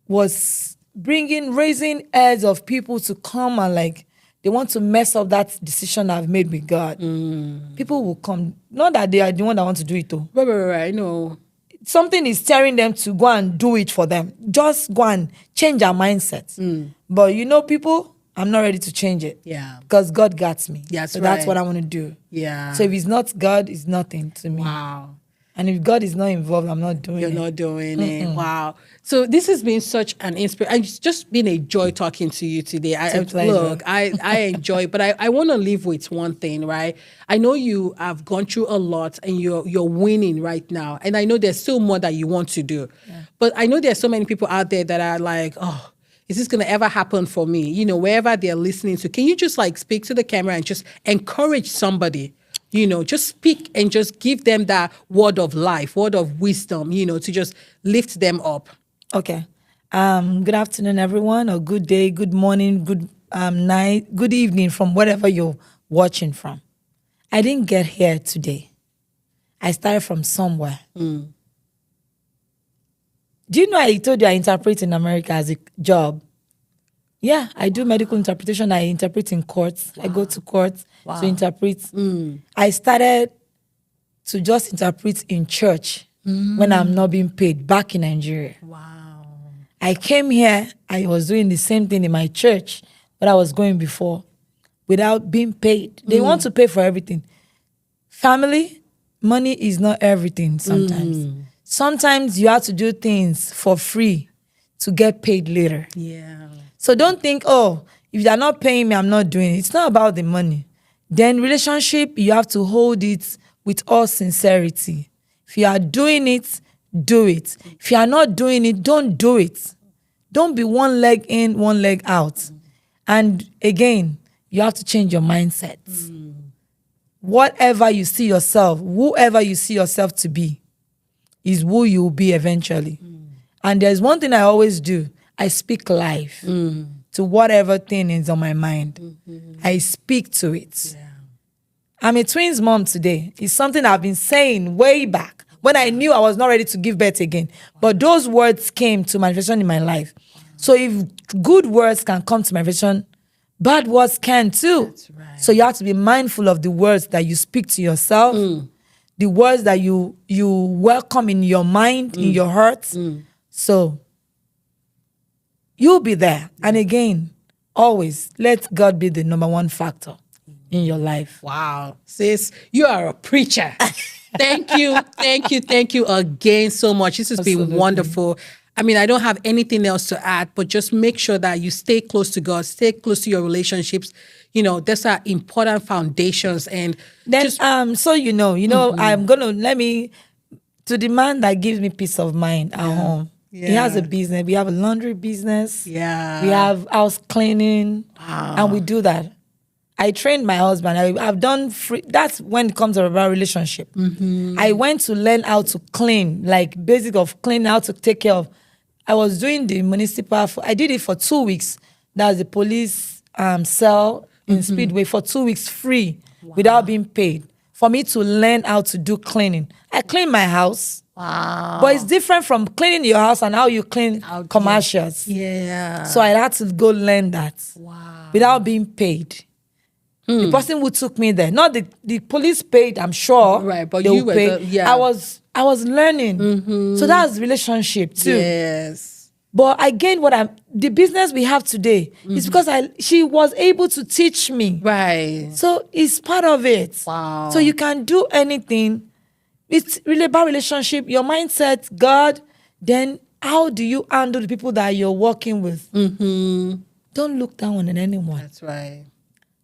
[SPEAKER 1] was raising heads of people to come and they want to mess up that decision I've made with God. People will come. Not that they are the one that want to do it though.
[SPEAKER 2] Right. No.
[SPEAKER 1] Something is tearing them to go and do it for them. Just go and change our mindsets. But people, I'm not ready to change it.
[SPEAKER 2] Yeah.
[SPEAKER 1] Because God got me.
[SPEAKER 2] That's
[SPEAKER 1] so
[SPEAKER 2] right.
[SPEAKER 1] that's what I want to do.
[SPEAKER 2] Yeah.
[SPEAKER 1] So if it's not God, it's nothing to me.
[SPEAKER 2] Wow.
[SPEAKER 1] And if God is not involved, I'm not doing it.
[SPEAKER 2] You're not doing it. Wow. So this has been such an inspiration. It's just been a joy talking to you today. I enjoy it, but I want to leave with one thing, right? I know you have gone through a lot and you're winning right now. And I know there's still more that you want to do. Yeah. But I know there's so many people out there that are like, oh, is this going to ever happen for me? Wherever they're listening to, can you just speak to the camera and just encourage somebody? Just speak and just give them that word of life, word of wisdom, to just lift them up.
[SPEAKER 1] Okay. Good afternoon, everyone, or good day, good morning, good night, good evening from wherever you're watching from. I didn't get here today. I started from somewhere. Do you know I told you I interpret in America as a job? Yeah, I do medical interpretation. I interpret in courts. Wow. I go to courts to interpret. I started to just interpret in church when I'm not being paid back in Nigeria.
[SPEAKER 2] Wow.
[SPEAKER 1] I came here, I was doing the same thing in my church, but I was going before without being paid. They want to pay for everything. Family, money is not everything sometimes. Sometimes you have to do things for free to get paid later.
[SPEAKER 2] Yeah.
[SPEAKER 1] So don't think, if they're not paying me, I'm not doing it. It's not about the money. Then relationship, you have to hold it with all sincerity. If you are doing it, do it. If you are not doing it, don't do it. Don't be one leg in, one leg out. And again, you have to change your mindset. Whatever you see yourself, whoever you see yourself to be, is who you will be eventually. And there's one thing I always do. I speak life to whatever thing is on my mind. I speak to it. Yeah. I'm a twins mom today. It's something I've been saying way back when I knew I was not ready to give birth again. But those words came to manifestation in my life. So if good words can come to manifestation, bad words can too.
[SPEAKER 2] That's right.
[SPEAKER 1] So you have to be mindful of the words that you speak to yourself, the words that you welcome in your mind, in your heart. So you'll be there. And again, always let God be the number one factor in your life.
[SPEAKER 2] Wow. Sis, you are a preacher. Thank you again so much. This has been wonderful. I mean, I don't have anything else to add, but just make sure that you stay close to God, stay close to your relationships. You know, those are important foundations. And
[SPEAKER 1] then, so I'm gonna to the man that gives me peace of mind at home.
[SPEAKER 2] Yeah.
[SPEAKER 1] He has a business. We have a laundry business.
[SPEAKER 2] Yeah.
[SPEAKER 1] We have house cleaning.
[SPEAKER 2] Wow.
[SPEAKER 1] And we do that. I trained my husband. I've done free. That's when it comes about relationship. I went to learn how to clean, like basic of cleaning, how to take care of. I was doing the municipal. I did it for 2 weeks. That's the police cell in Speedway for 2 weeks free without being paid for me to learn how to do cleaning. I clean my house.
[SPEAKER 2] Wow.
[SPEAKER 1] But it's different from cleaning your house and how you clean commercials.
[SPEAKER 2] Yeah.
[SPEAKER 1] So I had to go learn that.
[SPEAKER 2] Wow.
[SPEAKER 1] Without being paid. The person who took me there, not the police paid, I'm sure.
[SPEAKER 2] Right, but
[SPEAKER 1] they
[SPEAKER 2] you
[SPEAKER 1] will
[SPEAKER 2] were
[SPEAKER 1] pay. I was learning. So that's relationship too.
[SPEAKER 2] Yes.
[SPEAKER 1] But again, the business we have today is because she was able to teach me.
[SPEAKER 2] Right.
[SPEAKER 1] So it's part of it.
[SPEAKER 2] Wow.
[SPEAKER 1] So you can do anything. It's really about relationship, your mindset, God. Then how do you handle the people that you're working with? Don't look down on anyone.
[SPEAKER 2] That's right.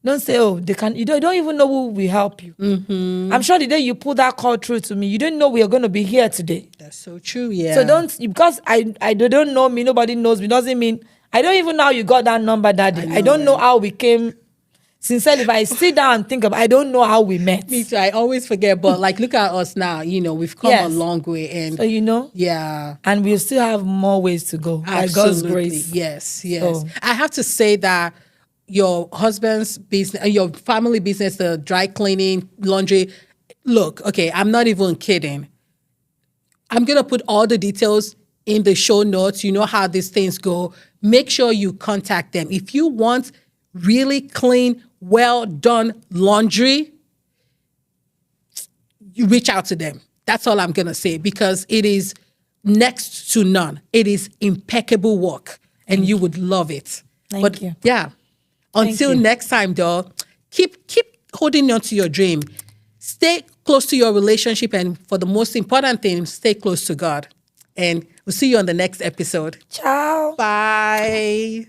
[SPEAKER 1] Don't say, oh, they can. You don't even know who will help you. I'm sure the day you put that call through to me, you didn't know we are going to be here today.
[SPEAKER 2] That's so true. Yeah.
[SPEAKER 1] So because I don't know me, nobody knows me, doesn't mean I don't even know how you got that number that day. I don't know how we came. Sincerely, if I sit down and think I don't know how we met.
[SPEAKER 2] Me too. I always forget, but like, look at us now. You know, we've come a long way, and
[SPEAKER 1] so
[SPEAKER 2] yeah,
[SPEAKER 1] and we still have more ways to go.
[SPEAKER 2] Absolutely.
[SPEAKER 1] By God's grace.
[SPEAKER 2] Yes.
[SPEAKER 1] So.
[SPEAKER 2] I have to say that your husband's business, your family business, the dry cleaning, laundry. Look, okay, I'm not even kidding. I'm gonna put all the details in the show notes. You know how these things go. Make sure you contact them if you want really clean, well done laundry. You reach out to them. That's all I'm gonna say, because it is next to none. It is impeccable work, and you would love it.
[SPEAKER 1] Thank you.
[SPEAKER 2] Yeah. Until next time, though, keep holding on to your dream. Stay close to your relationship, and for the most important thing, stay close to God. And we'll see you on the next episode.
[SPEAKER 1] Ciao.
[SPEAKER 2] Bye.